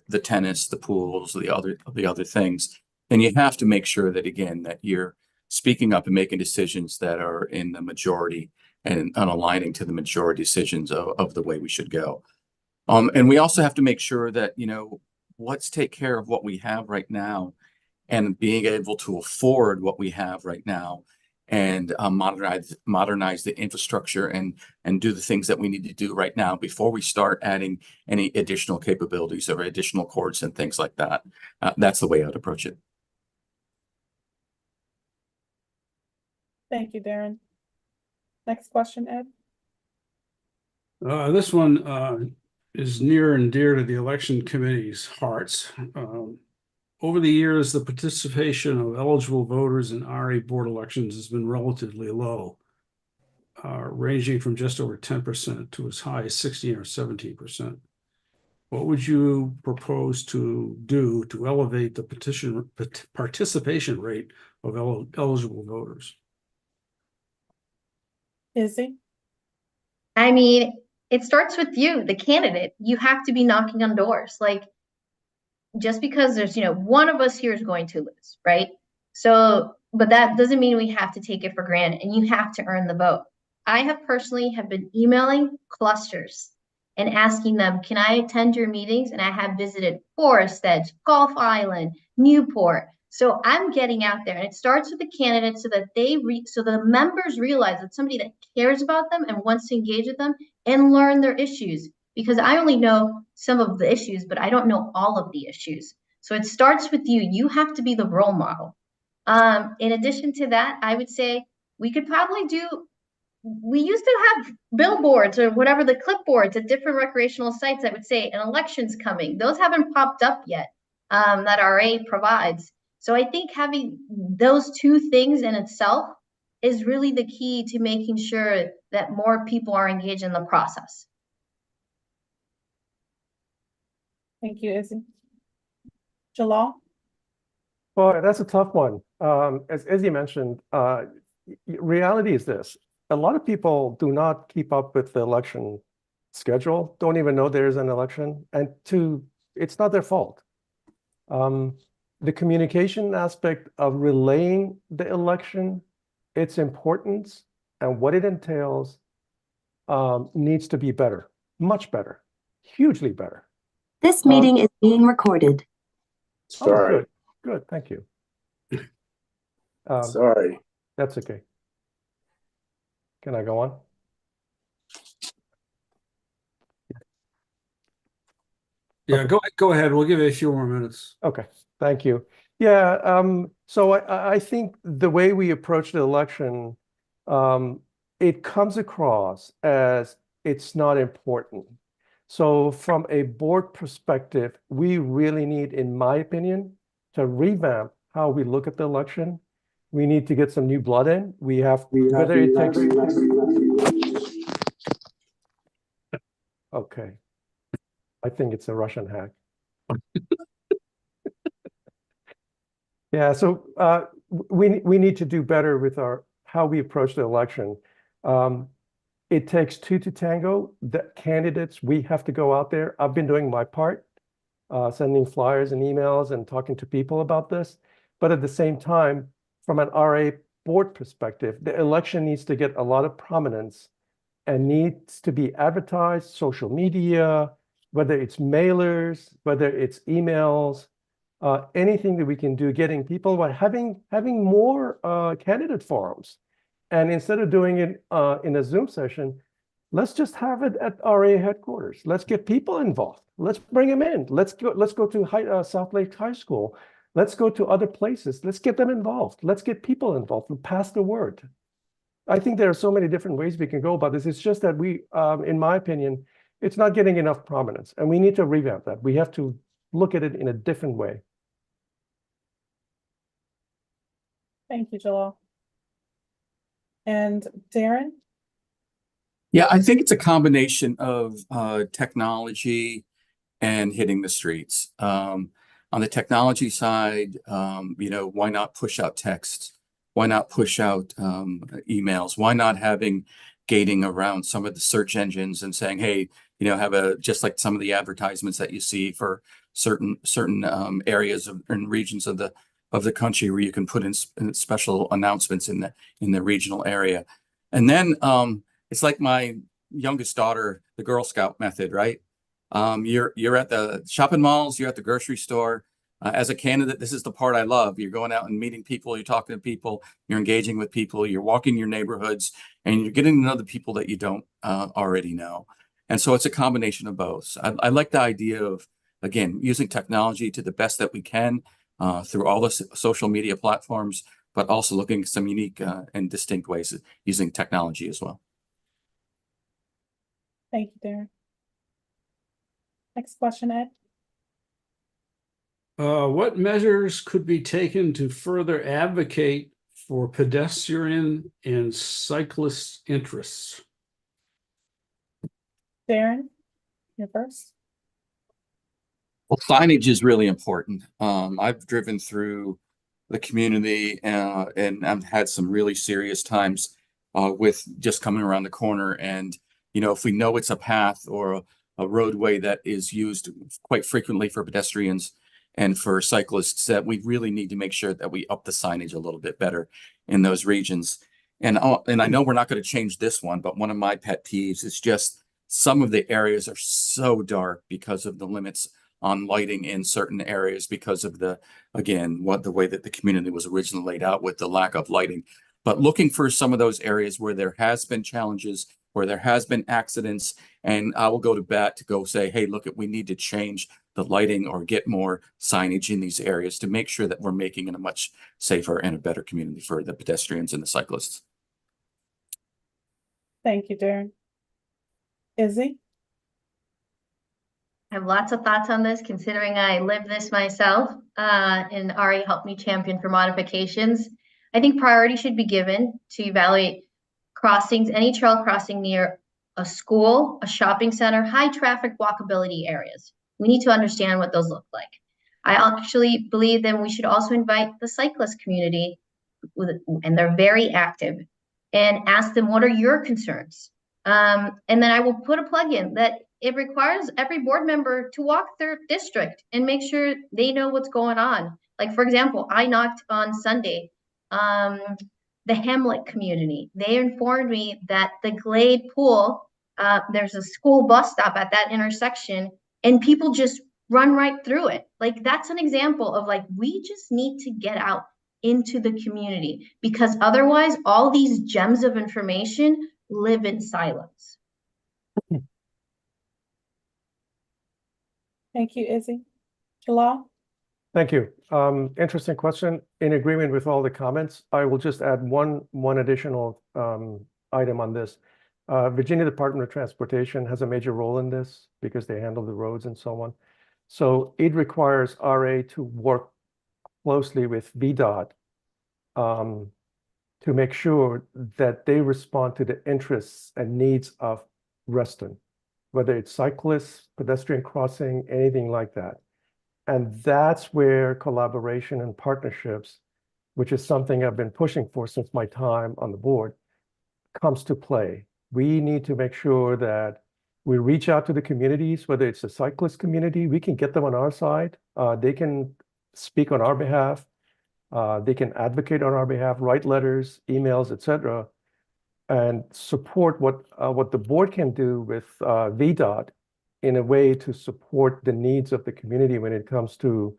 the tennis, the pools, the other things, then you have to make sure that again that you're speaking up and making decisions that are in the majority and aligning to the majority decisions of the way we should go. And we also have to make sure that, you know, let's take care of what we have right now and being able to afford what we have right now and modernize the infrastructure and do the things that we need to do right now before we start adding any additional capabilities or additional courts and things like that. That's the way I'd approach it. Thank you, Darren. Next question, Ed. This one is near and dear to the election committee's hearts. Over the years, the participation of eligible voters in RA board elections has been relatively low, ranging from just over 10% to as high as 16 or 17%. What would you propose to do to elevate the participation rate of eligible voters? Izzy? I mean, it starts with you, the candidate. You have to be knocking on doors. Like, just because there's, you know, one of us here is going to lose, right? So, but that doesn't mean we have to take it for granted, and you have to earn the vote. I have personally been emailing clusters and asking them, can I attend your meetings? And I have visited Forest Edge, Gulf Island, Newport. So I'm getting out there, and it starts with the candidates so that so the members realize that somebody that cares about them and wants to engage with them and learn their issues. Because I only know some of the issues, but I don't know all of the issues. So it starts with you. You have to be the role model. In addition to that, I would say we could probably we used to have billboards or whatever, the clipboards at different recreational sites that would say an election's coming. Those haven't popped up yet that RA provides. So I think having those two things in itself is really the key to making sure that more people are engaged in the process. Thank you, Izzy. Jalal? Boy, that's a tough one. As Izzy mentioned, reality is this. A lot of people do not keep up with the election schedule, don't even know there's an election, and it's not their fault. The communication aspect of relaying the election, its importance, and what it entails needs to be better, much better, hugely better. This meeting is being recorded. Sorry. Oh, good, thank you. Sorry. That's okay. Can I go on? Yeah, go ahead. We'll give you a few more minutes. Okay, thank you. Yeah, so I think the way we approach the election, it comes across as it's not important. So from a board perspective, we really need, in my opinion, to revamp how we look at the election. We need to get some new blood in. Whether it takes. Okay. I think it's a Russian hack. Yeah, so we need to do better with how we approach the election. It takes two to tango. The candidates, we have to go out there. I've been doing my part, sending flyers and emails and talking to people about this. But at the same time, from an RA board perspective, the election needs to get a lot of prominence and needs to be advertised, social media, whether it's mailers, whether it's emails, anything that we can do, getting people, by having more candidate forums. And instead of doing it in a Zoom session, let's just have it at RA headquarters. Let's get people involved. Let's bring them in. Let's go to South Lake High School. Let's go to other places. Let's get them involved. Let's get people involved and pass the word. I think there are so many different ways we can go about this. It's just that we, in my opinion, it's not getting enough prominence, and we need to revamp that. We have to look at it in a different way. Thank you, Jalal. And Darren? Yeah, I think it's a combination of technology and hitting the streets. On the technology side, why not push out texts? Why not push out emails? Why not having gating around some of the search engines and saying, hey, have just like some of the advertisements that you see for certain areas and regions of the country where you can put in special announcements in the regional area. And then it's like my youngest daughter, the Girl Scout method, right? You're at the shopping malls, you're at the grocery store. As a candidate, this is the part I love. You're going out and meeting people, you're talking to people, you're engaging with people, you're walking your neighborhoods, and you're getting to know the people that you don't already know. And so it's a combination of both. I like the idea of, again, using technology to the best that we can through all the social media platforms, but also looking at some unique and distinct ways of using technology as well. Thank you, Darren. Next question, Ed. What measures could be taken to further advocate for pedestrian and cyclist interests? Darren, you're first. Well, signage is really important. I've driven through the community and I've had some really serious times with just coming around the corner. And, if we know it's a path or a roadway that is used quite frequently for pedestrians and for cyclists, that we really need to make sure that we up the signage a little bit better in those regions. And I know we're not going to change this one, but one of my pet peeves is just some of the areas are so dark because of the limits on lighting in certain areas because of the way that the community was originally laid out with the lack of lighting. But looking for some of those areas where there has been challenges, where there has been accidents, and I will go to bat to go say, hey, look, we need to change the lighting or get more signage in these areas to make sure that we're making it a much safer and a better community for the pedestrians and the cyclists. Thank you, Darren. Izzy? I have lots of thoughts on this, considering I live this myself, and Ari helped me champion for modifications. I think priority should be given to evaluate crossings, any trail crossing near a school, a shopping center, high traffic walkability areas. We need to understand what those look like. I actually believe that we should also invite the cyclist community, and they're very active, and ask them, what are your concerns? And then I will put a plug in that it requires every board member to walk their district and make sure they know what's going on. Like, for example, I knocked on Sunday, the Hamlet community. They informed me that the Glade Pool, there's a school bus stop at that intersection, and people just run right through it. Like, that's an example of, like, we just need to get out into the community, because otherwise all these gems of information live in silence. Thank you, Izzy. Jalal? Thank you. Interesting question. In agreement with all the comments, I will just add one additional item on this. Virginia Department of Transportation has a major role in this because they handle the roads and so on. So it requires RA to work closely with VDOT to make sure that they respond to the interests and needs of Reston, whether it's cyclists, pedestrian crossing, anything like that. And that's where collaboration and partnerships, which is something I've been pushing for since my time on the board, comes to play. We need to make sure that we reach out to the communities, whether it's a cyclist community, we can get them on our side. They can speak on our behalf. They can advocate on our behalf, write letters, emails, etc., and support what the board can do with VDOT in a way to support the needs of the community when it comes to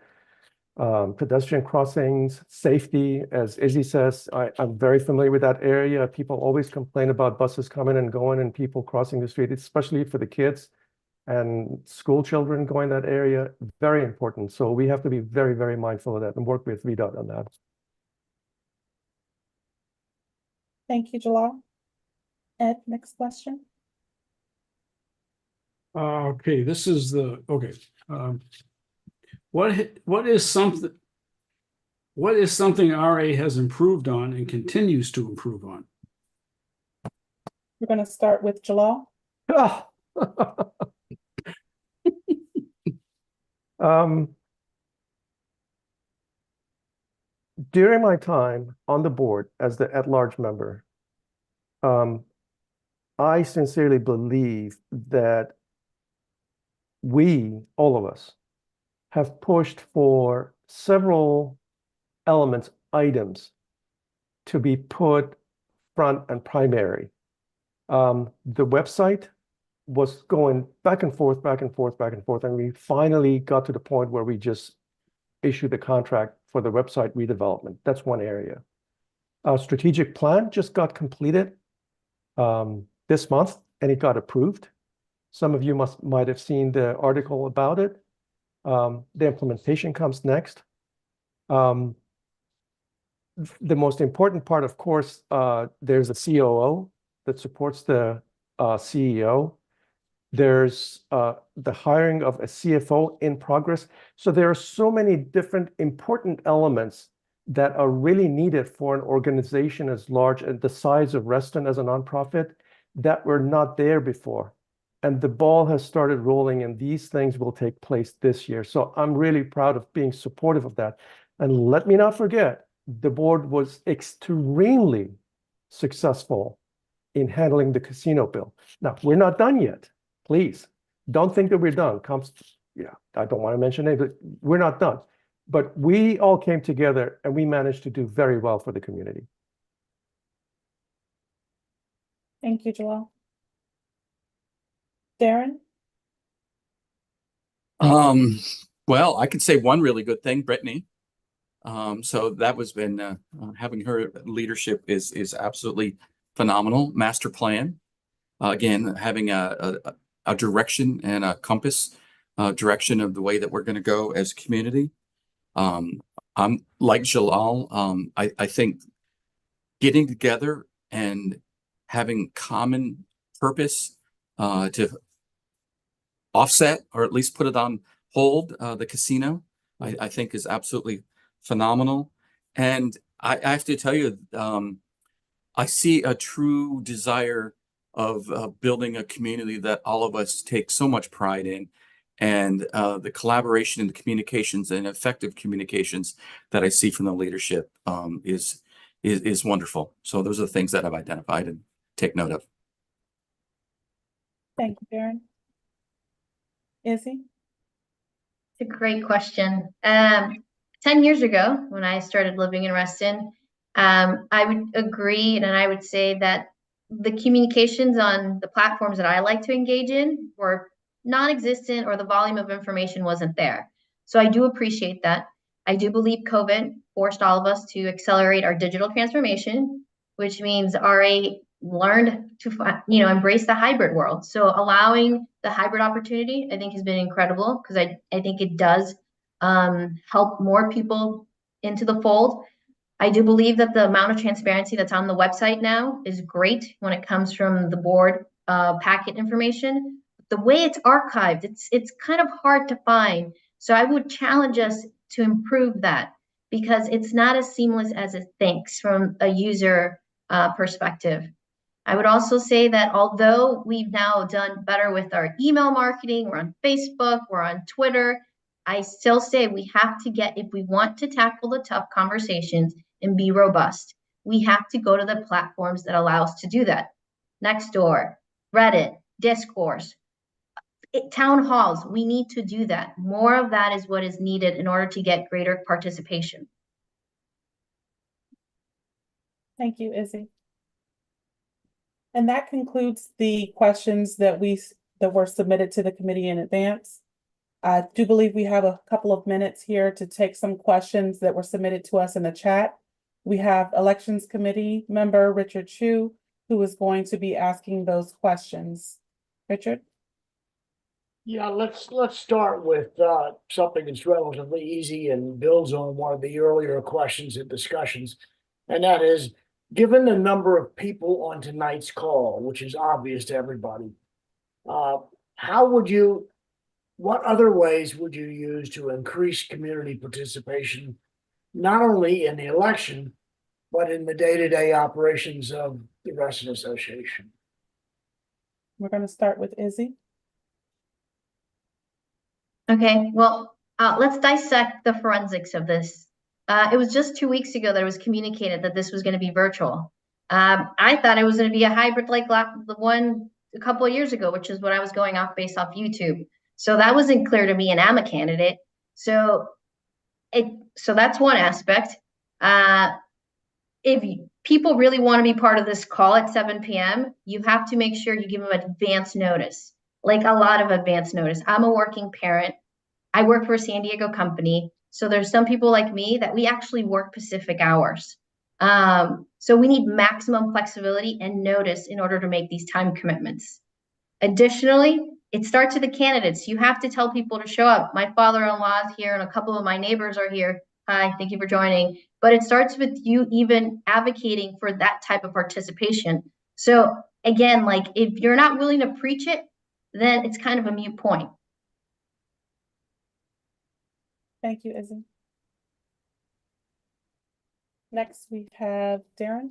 pedestrian crossings, safety. As Izzy says, I'm very familiar with that area. People always complain about buses coming and going and people crossing the street, especially for the kids and school children going that area. Very important. So we have to be very, very mindful of that and work with VDOT on that. Thank you, Jalal. Ed, next question. Okay, this is the, okay. What is something RA has improved on and continues to improve on? We're going to start with Jalal. During my time on the board as the at-large member, I sincerely believe that we, all of us, have pushed for several elements, items to be put front and primary. The website was going back and forth, back and forth, back and forth, and we finally got to the point where we just issued the contract for the website redevelopment. That's one area. Our strategic plan just got completed this month, and it got approved. Some of you might have seen the article about it. The implementation comes next. The most important part, of course, there's a COO that supports the CEO. There's the hiring of a CFO in progress. So there are so many different important elements that are really needed for an organization as large as the size of Reston as a nonprofit that were not there before. And the ball has started rolling, and these things will take place this year. So I'm really proud of being supportive of that. And let me not forget, the board was extremely successful in handling the casino bill. Now, we're not done yet. Please, don't think that we're done. I don't want to mention it, but we're not done. But we all came together, and we managed to do very well for the community. Thank you, Jalal. Darren? Well, I could say one really good thing, Brittany. So that was been having her leadership is absolutely phenomenal. Master plan, again, having a direction and a compass direction of the way that we're going to go as a community. I'm like Jalal. I think getting together and having common purpose to offset or at least put it on hold the casino, I think is absolutely phenomenal. And I have to tell you, I see a true desire of building a community that all of us take so much pride in. And the collaboration and the communications and effective communications that I see from the leadership is wonderful. So those are the things that I've identified and take note of. Thank you, Darren. Izzy? It's a great question. 10 years ago, when I started living in Reston, I would agree, and I would say that the communications on the platforms that I like to engage in were non-existent, or the volume of information wasn't there. So I do appreciate that. I do believe COVID forced all of us to accelerate our digital transformation, which means RA learned to embrace the hybrid world. So allowing the hybrid opportunity, I think, has been incredible, because I think it does help more people into the fold. I do believe that the amount of transparency that's on the website now is great when it comes from the board packet information. The way it's archived, it's kind of hard to find. So I would challenge us to improve that, because it's not as seamless as it thinks from a user perspective. I would also say that although we've now done better with our email marketing, we're on Facebook, we're on Twitter, I still say we have to if we want to tackle the tough conversations and be robust, we have to go to the platforms that allow us to do that. Nextdoor, Reddit, Discourse, town halls, we need to do that. More of that is what is needed in order to get greater participation. Thank you, Izzy. And that concludes the questions that that were submitted to the committee in advance. I do believe we have a couple of minutes here to take some questions that were submitted to us in the chat. We have Elections Committee member Richard Chu, who is going to be asking those questions. Richard? Yeah, let's start with something that's relatively easy and builds on one of the earlier questions and discussions. And that is, given the number of people on tonight's call, which is obvious to everybody, what other ways would you use to increase community participation, not only in the election, but in the day-to-day operations of the Reston Association? We're going to start with Izzy. Okay, well, let's dissect the forensics of this. It was just 2 weeks ago that it was communicated that this was going to be virtual. I thought it was going to be a hybrid like the one a couple of years ago, which is what I was going off based off YouTube. So that wasn't clear to me, and I'm a candidate. So that's one aspect. If people really want to be part of this call at 7 p.m., you have to make sure you give them advance notice, like a lot of advance notice. I'm a working parent. I work for a San Diego company. So there's some people like me that we actually work Pacific hours. So we need maximum flexibility and notice in order to make these time commitments. Additionally, it starts with the candidates. You have to tell people to show up. My father-in-law is here and a couple of my neighbors are here. Hi, thank you for joining. But it starts with you even advocating for that type of participation. So again, like if you're not willing to preach it, then it's kind of a moot point. Thank you, Izzy. Next, we have Darren.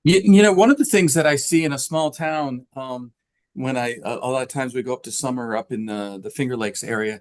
You know, one of the things that I see in a small town, when a lot of times we go up to summer up in the Finger Lakes area,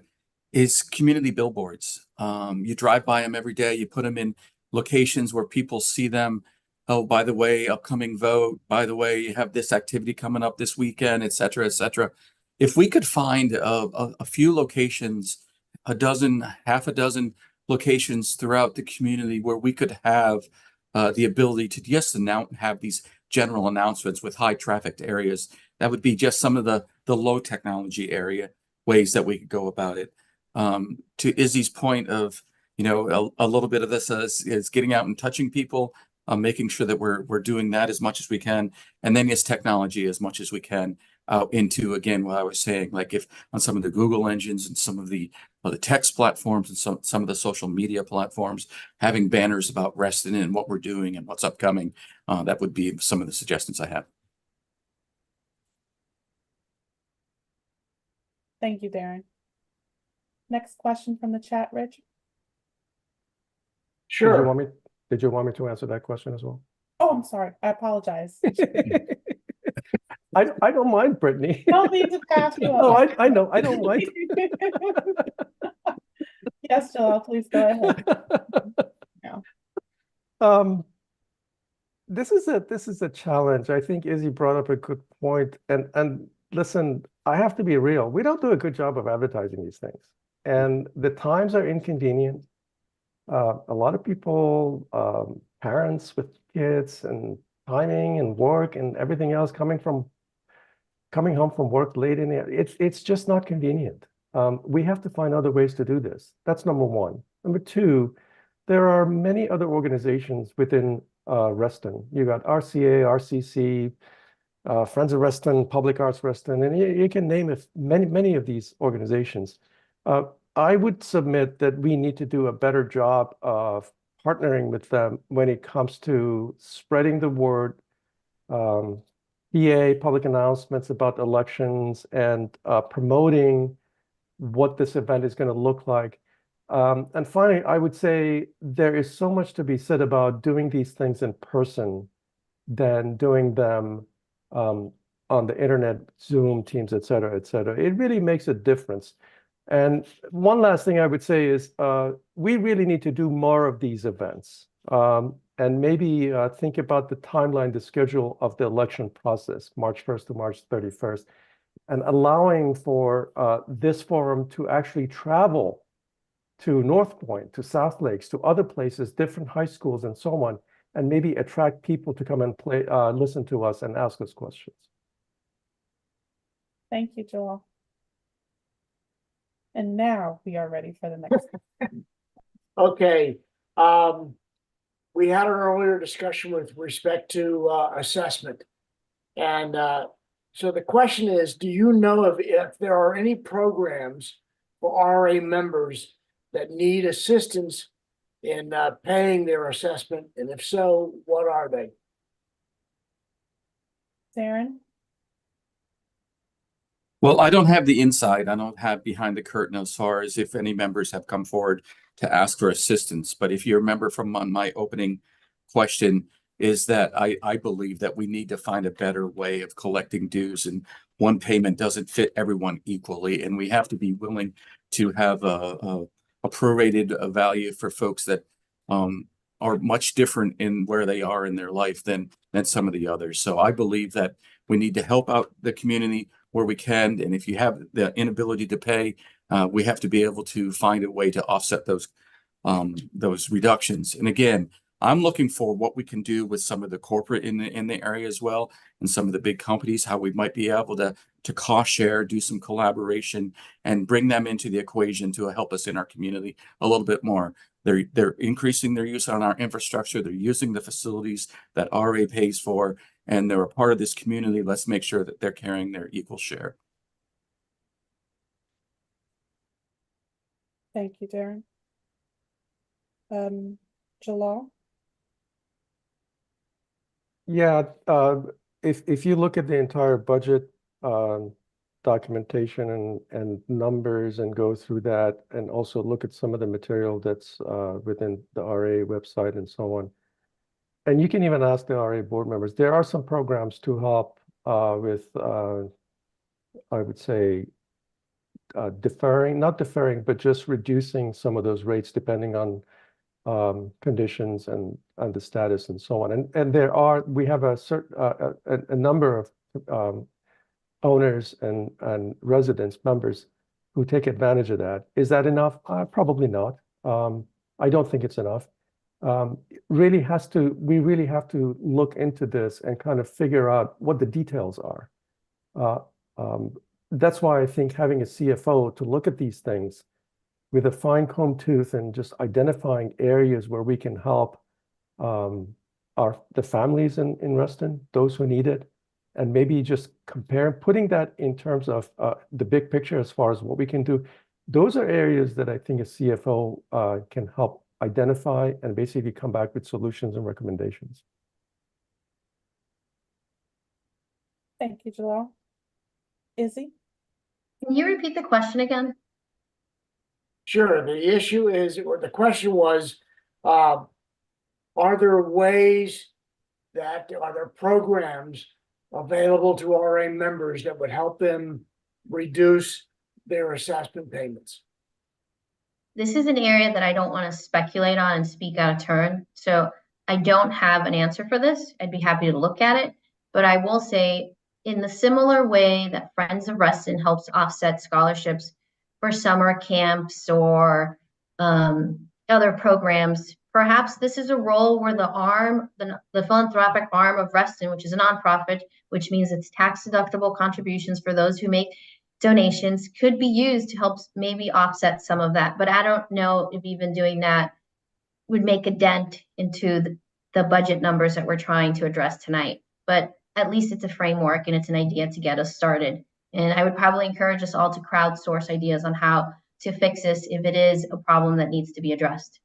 is community billboards. You drive by them every day. You put them in locations where people see them. Oh, by the way, upcoming vote. By the way, you have this activity coming up this weekend, et cetera, et cetera. If we could find a few locations, half a dozen locations throughout the community where we could have the ability to just have these general announcements with high trafficked areas, that would be just some of the low technology area ways that we could go about it. To Izzy's point of, you know, a little bit of this is getting out and touching people, making sure that we're doing that as much as we can, and then yes, technology as much as we can out into, again, what I was saying, like if on some of the Google engines and some of the text platforms and some of the social media platforms, having banners about Reston and what we're doing and what's upcoming, that would be some of the suggestions I have. Thank you, Darren. Next question from the chat, Rich. Sure. Did you want me to answer that question as well? Oh, I'm sorry. I apologize. I don't mind, Brittany. No need to pass you Oh, up. I know. I don't mind. Yes, Joel, please go ahead. Yeah. This is a challenge. I think Izzy brought up a good point. And listen, I have to be real. We don't do a good job of advertising these things. And the times are inconvenient. A lot of people, parents with kids and timing and work and everything else coming home from work late in the, it's just not convenient. We have to find other ways to do this. That's number one. Number two, there are many other organizations within Reston. You got RCA, RCC, Friends of Reston, Public Arts Reston, and you can name many of these organizations. I would submit that we need to do a better job of partnering with them when it comes to spreading the word, PA, public announcements about elections, and promoting what this event is going to look like. And finally, I would say there is so much to be said about doing these things in person than doing them on the internet, Zoom, Teams, et cetera, et cetera. It really makes a difference. And one last thing I would say is we really need to do more of these events and maybe think about the timeline, the schedule of the election process, March 1st to March 31st, and allowing for this forum to actually travel to North Point, to South Lakes, to other places, different high schools and so on, and maybe attract people to come and play, listen to us and ask us questions. Thank you, Joel. And now we are ready for the next. Okay, we had an earlier discussion with respect to assessment. And so the question is, do you know if there are any programs for RA members that need assistance in paying their assessment? And if so, what are they? Darren? Well, I don't have the inside. I don't have behind the curtain as far as if any members have come forward to ask for assistance. But if you remember from my opening question, is that I believe that we need to find a better way of collecting dues, and one payment doesn't fit everyone equally. And we have to be willing to have a prorated value for folks that are much different in where they are in their life than some of the others. So I believe that we need to help out the community where we can. And if you have the inability to pay, we have to be able to find a way to offset those reductions. And again, I'm looking for what we can do with some of the corporate in the area as well, and some of the big companies, how we might be able to cost share, do some collaboration, and bring them into the equation to help us in our community a little bit more. They're increasing their use on our infrastructure. They're using the facilities that RA pays for, and they're a part of this community. Let's make sure that they're carrying their equal share. Thank you, Darren. Jalal? Yeah, if you look at the entire budget documentation and numbers and go through that, and also look at some of the material that's within the RA website and so on, and you can even ask the RA board members, there are some programs to help with, I would say, not deferring, but just reducing some of those rates depending on conditions and the status and so on. And we have a number of owners and residents, members who take advantage of that. Is that enough? Probably not. I don't think it's enough. We really have to look into this and kind of figure out what the details are. That's why I think having a CFO to look at these things with a fine comb tooth and just identifying areas where we can help the families in Reston, those who need it, and maybe just putting that in terms of the big picture as far as what we can do. Those are areas that I think a CFO can help identify and basically come back with solutions and recommendations. Thank you, Jalal. Izzy? Can you repeat the question again? Sure. The issue is, or the question was, are there programs available to RA members that would help them reduce their assessment payments? This is an area that I don't want to speculate on and speak out of turn. So I don't have an answer for this. I'd be happy to look at it. But I will say, in the similar way that Friends of Reston helps offset scholarships for summer camps or other programs, perhaps this is a role where the philanthropic arm of Reston, which is a nonprofit, which means it's tax deductible contributions for those who make donations, could be used to help maybe offset some of that. But I don't know if even doing that would make a dent into the budget numbers that we're trying to address tonight. But at least it's a framework and it's an idea to get us started. And I would probably encourage us all to crowdsource ideas on how to fix this if it is a problem that needs to be addressed.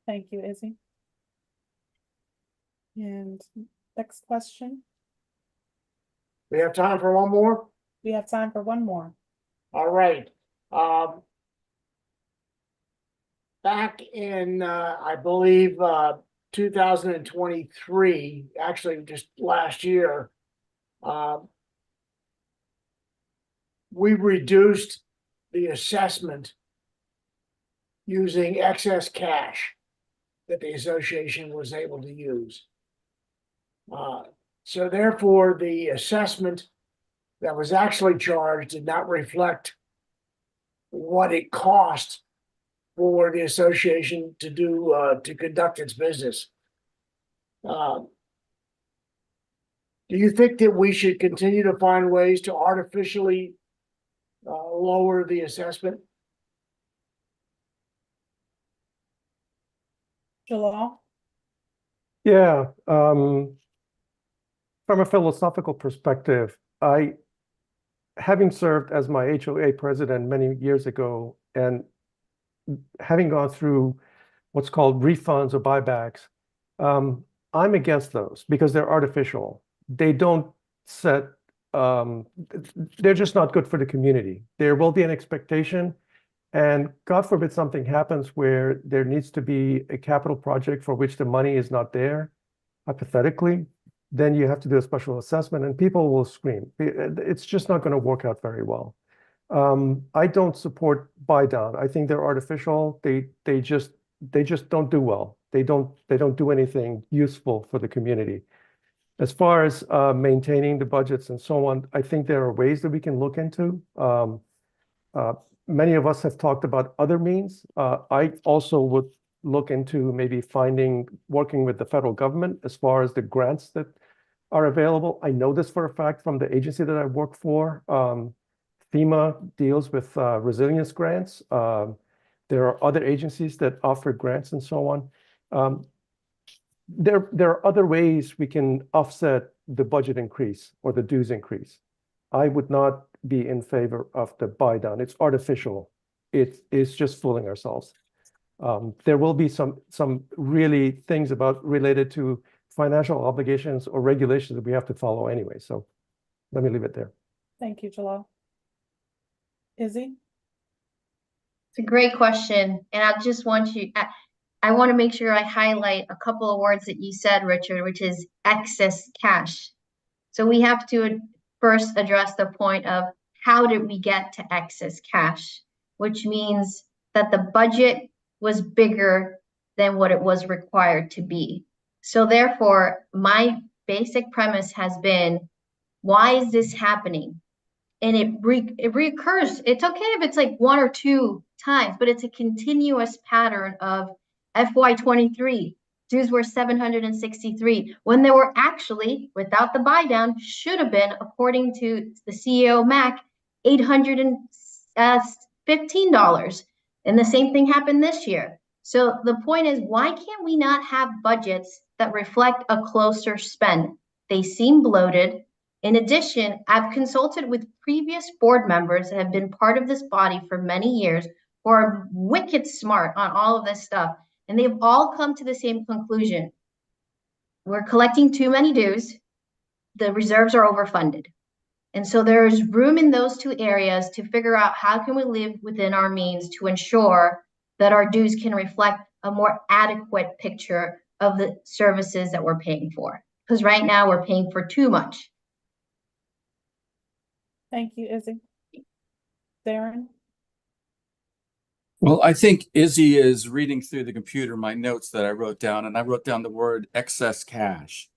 Thank you, Izzy. And next question. We have time for one more? We have time for one more. All right. Back in, I believe, 2023, actually just last year, we reduced the assessment using excess cash that the association was able to use. So therefore, the assessment that was actually charged did not reflect what it costs for the association to do, to conduct its business. Do you think that we should continue to find ways to artificially lower the assessment? Jalal? Yeah, from a philosophical perspective, having served as my HOA president many years ago and having gone through what's called refunds or buybacks, I'm against those because they're artificial. They don't set, they're just not good for the community. There will be an expectation, and God forbid something happens where there needs to be a capital project for which the money is not there, hypothetically, then you have to do a special assessment and people will scream. It's just not going to work out very well. I don't support buy down. I think they're artificial. They just don't do well. They don't do anything useful for the community. As far as maintaining the budgets and so on, I think there are ways that we can look into. Many of us have talked about other means. I also would look into maybe working with the federal government as far as the grants that are available. I know this for a fact from the agency that I work for. FEMA deals with resilience grants. There are other agencies that offer grants and so on. There are other ways we can offset the budget increase or the dues increase. I would not be in favor of the buy down. It's artificial. It's just fooling ourselves. There will be some really things related to financial obligations or regulations that we have to follow anyway. So let me leave it there. Thank you, Jalal. Izzy? It's a great question. And I just want I want to make sure I highlight a couple of words that you said, Richard, which is excess cash. So we have to first address the point of how did we get to excess cash, which means that the budget was bigger than what it was required to be. So therefore, my basic premise has been, why is this happening? And it recurs. It's okay if it's like 1 or 2 times, but it's a continuous pattern of FY23. Dues were 763 when they were actually, without the buy down, should have been, according to the CEO Mac, $815. And the same thing happened this year. So the point is, why can't we not have budgets that reflect a closer spend? They seem bloated. In addition, I've consulted with previous board members that have been part of this body for many years who are wicked smart on all of this stuff. And they've all come to the same conclusion. We're collecting too many dues. The reserves are overfunded. And so there is room in those 2 areas to figure out how can we live within our means to ensure that our dues can reflect a more adequate picture of the services that we're paying for. Because right now we're paying for too much. Thank you, Izzy. Darren? Well, I think Izzy is reading through the computer my notes that I wrote down, and I wrote down the word excess cash.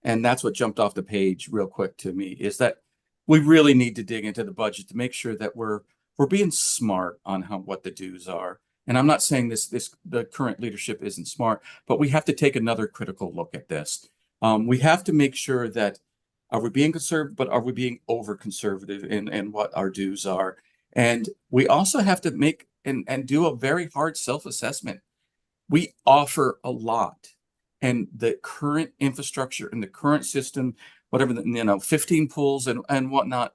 And that's what jumped off the page real quick to me, is that we really need to dig into the budget to make sure that we're being smart on what the dues are. And I'm not saying the current leadership isn't smart, but we have to take another critical look at this. We have to make sure that, are we being conservative, but are we being over conservative in what our dues are? And we also have to make and do a very hard self-assessment. We offer a lot, and the current infrastructure and the current system, whatever, 15 pools and whatnot,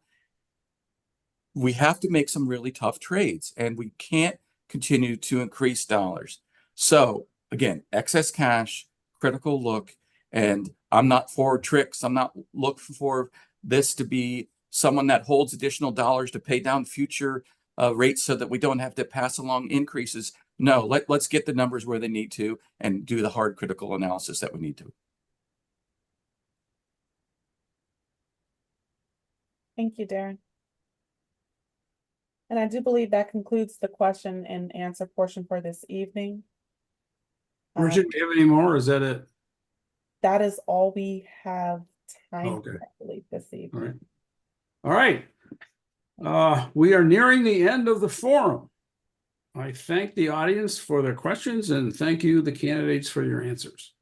we have to make some really tough trades, and we can't continue to increase dollars. So again, excess cash, critical look, and I'm not for tricks. I'm not looking for this to be someone that holds additional dollars to pay down future rates so that we don't have to pass along increases. No, let's get the numbers where they need to and do the hard critical analysis that we need to. Thank you, Darren. And I do believe that concludes the question and answer portion for this evening. Richard, do you have any more, or is that it? That is all we have time Okay. for, I believe, this evening. All right. All right. We are nearing the end of the forum. I thank the audience for their questions and thank you, the candidates, for your answers.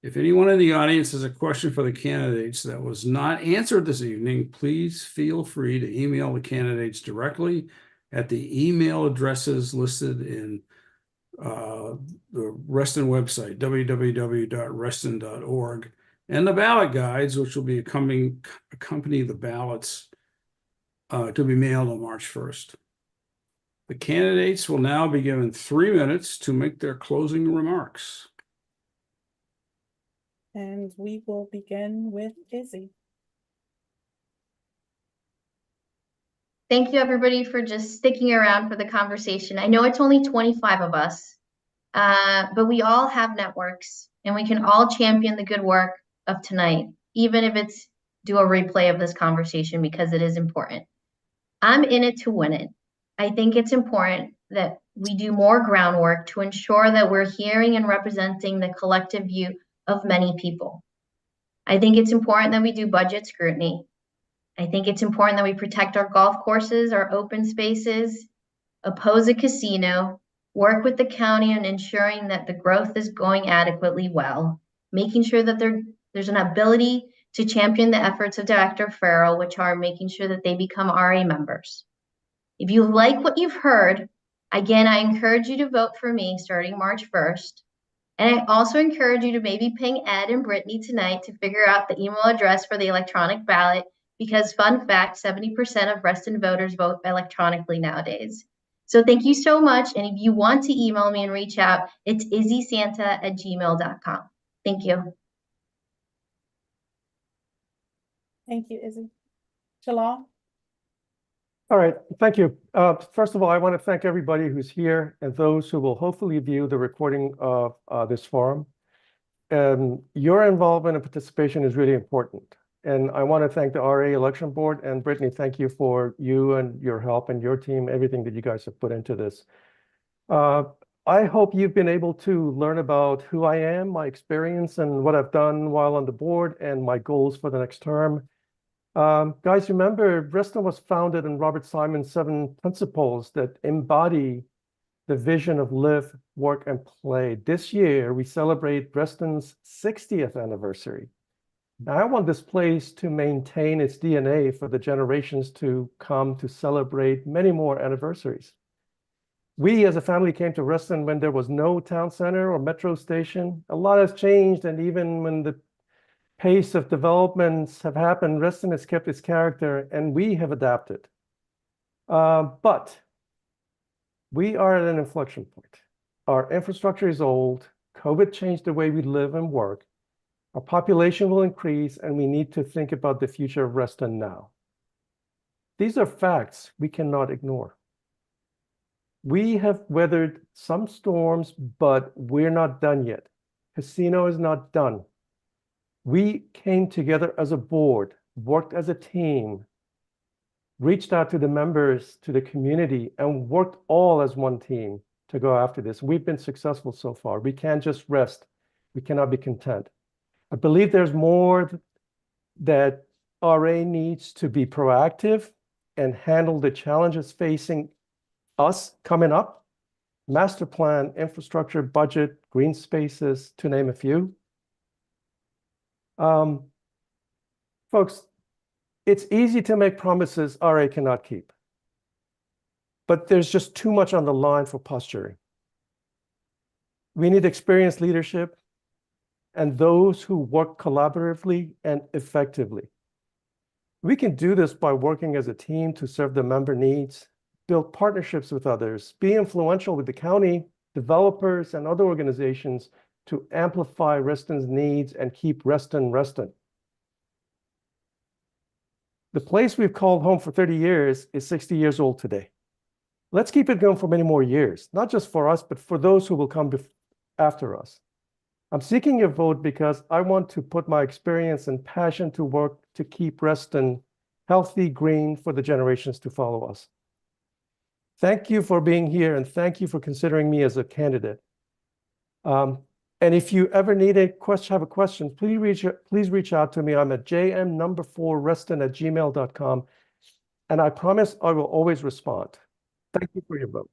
If anyone in the audience has a question for the candidates that was not answered this evening, please feel free to email the candidates directly at the email addresses listed in the Reston website, www.reston.org, and the ballot guides, which will be accompany the ballots to be mailed on March 1st. The candidates will now be given 3 minutes to make their closing remarks. And we will begin with Izzy. Thank you, everybody, for just sticking around for the conversation. I know it's only 25 of us, but we all have networks and we can all champion the good work of tonight, even if it's do a replay of this conversation, because it is important. I'm in it to win it. I think it's important that we do more groundwork to ensure that we're hearing and representing the collective view of many people. I think it's important that we do budget scrutiny. I think it's important that we protect our golf courses, our open spaces, oppose a casino, work with the county on ensuring that the growth is going adequately well, making sure that there's an ability to champion the efforts of Director Farrell, which are making sure that they become RA members. If you like what you've heard, again, I encourage you to vote for me starting March 1st. And I also encourage you to maybe ping Ed and Brittany tonight to figure out the email address for the electronic ballot, because fun fact, 70% of Reston voters vote electronically nowadays. So thank you so much. And if you want to email me and reach out, it's izzysanta@gmail.com. Thank you. Thank you, Izzy. Shalal? All right, thank you. First of all, I want to thank everybody who's here and those who will hopefully view the recording of this forum. Your involvement and participation is really important. And I want to thank the RA Election Board, and Brittany, thank you for you and your help and your team, everything that you guys have put into this. I hope you've been able to learn about who I am, my experience, and what I've done while on the board, and my goals for the next term. Guys, remember, Reston was founded on Robert Simon's 7 principles that embody the vision of live, work, and play. This year, we celebrate Reston's 60th anniversary. Now, I want this place to maintain its DNA for the generations to come to celebrate many more anniversaries. We as a family came to Reston when there was no town center or metro station. A lot has changed, and even when the pace of developments have happened, Reston has kept its character, and we have adapted. But we are at an inflection point. Our infrastructure is old. COVID changed the way we live and work. Our population will increase, and we need to think about the future of Reston now. These are facts we cannot ignore. We have weathered some storms, but we're not done yet. Casino is not done. We came together as a board, worked as a team, reached out to the members, to the community, and worked all as one team to go after this. We've been successful so far. We can't just rest. We cannot be content. I believe there's more that RA needs to be proactive and handle the challenges facing us coming up. Master plan, infrastructure, budget, green spaces, to name a few. Folks, it's easy to make promises RA cannot keep, but there's just too much on the line for posturing. We need experienced leadership and those who work collaboratively and effectively. We can do this by working as a team to serve the member needs, build partnerships with others, be influential with the county, developers, and other organizations to amplify Reston's needs and keep Reston Reston. The place we've called home for 30 years is 60 years old today. Let's keep it going for many more years, not just for us, but for those who will come after us. I'm seeking your vote because I want to put my experience and passion to work to keep Reston healthy, green for the generations to follow us. Thank you for being here, and thank you for considering me as a candidate. And if you ever need a question, have a question, please reach out to me. I'm at jm4reston@gmail.com. And I promise I will always respond. Thank you for your vote.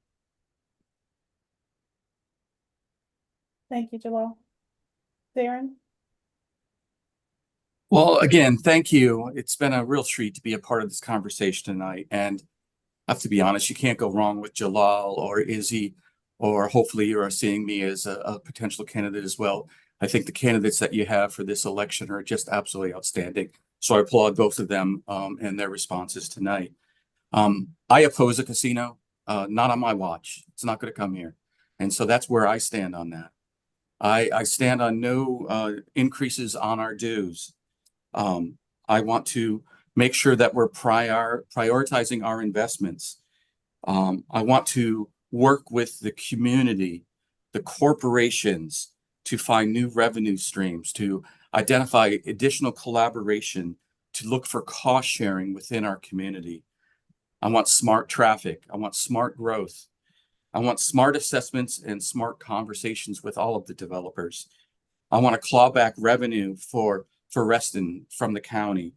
Thank you, Jalal. Darren? Well, again, thank you. It's been a real treat to be a part of this conversation tonight. And I have to be honest, you can't go wrong with Jalal or Izzy, or hopefully you are seeing me as a potential candidate as well. I think the candidates that you have for this election are just absolutely outstanding. So I applaud both of them and their responses tonight. I oppose a casino, not on my watch. It's not going to come here. And so that's where I stand on that. I stand on no increases on our dues. I want to make sure that we're prioritizing our investments. I want to work with the community, the corporations, to find new revenue streams, to identify additional collaboration, to look for cost sharing within our community. I want smart traffic. I want smart growth. I want smart assessments and smart conversations with all of the developers. I want to claw back revenue for Reston from the county.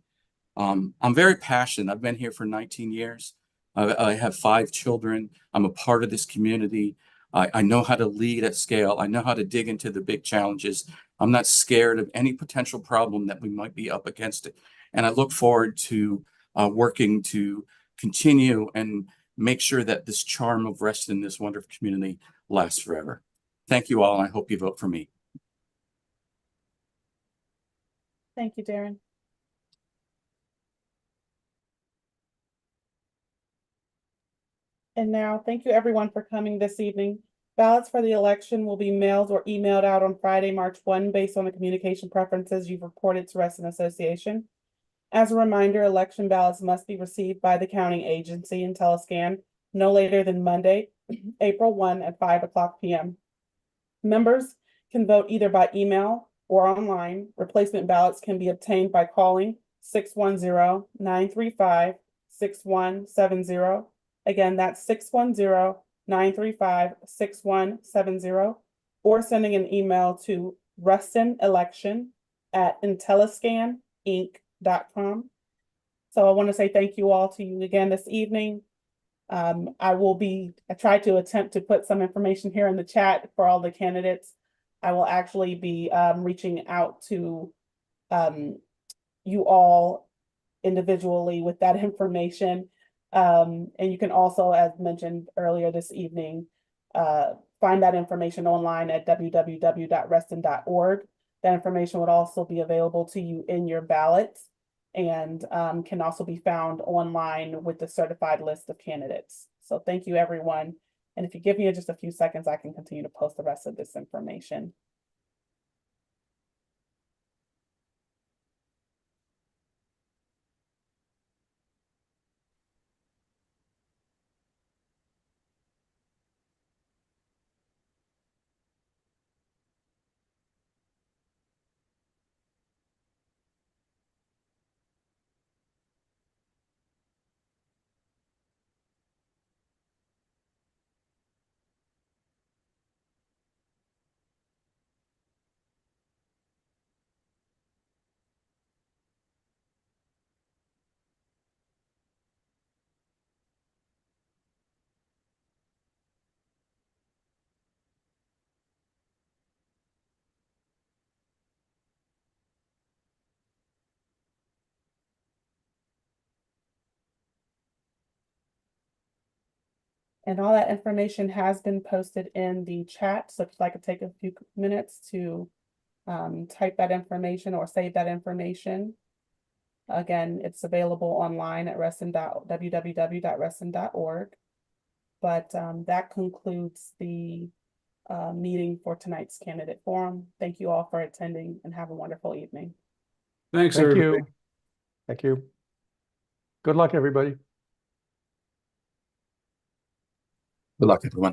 I'm very passionate. I've been here for 19 years. I have 5 children. I'm a part of this community. I know how to lead at scale. I know how to dig into the big challenges. I'm not scared of any potential problem that we might be up against it. And I look forward to working to continue and make sure that this charm of Reston, this wonderful community, lasts forever. Thank you all, and I hope you vote for me. Thank you, Darren. And now, thank you everyone for coming this evening. Ballots for the election will be mailed or emailed out on Friday, March 1, based on the communication preferences you've reported to Reston Association. As a reminder, election ballots must be received by the counting agency in Telescan no later than Monday, April 1 at 5:00 p.m. Members can vote either by email or online. Replacement ballots can be obtained by calling 610-935-6170. Again, that's 610-935-6170, or sending an email to restonelection@intelliscaninc.com. So I want to say thank you all to you again this evening. I tried to attempt to put some information here in the chat for all the candidates. I will actually be reaching out to you all individually with that information. And you can also, as mentioned earlier this evening, find that information online at www.reston.org. That information would also be available to you in your ballots, and can also be found online with the certified list of candidates. So thank you, everyone. And if you give me just a few seconds, I can continue to post the rest of this information. And all that information has been posted in the chat. So if I could take a few minutes to type that information or save that information. Again, it's available online at www.reston.org. But that concludes the meeting for tonight's candidate forum. Thank you all for attending, and have a wonderful evening. Thanks, Thank everybody. you. Thank you. Good luck, everybody. Good luck, everyone.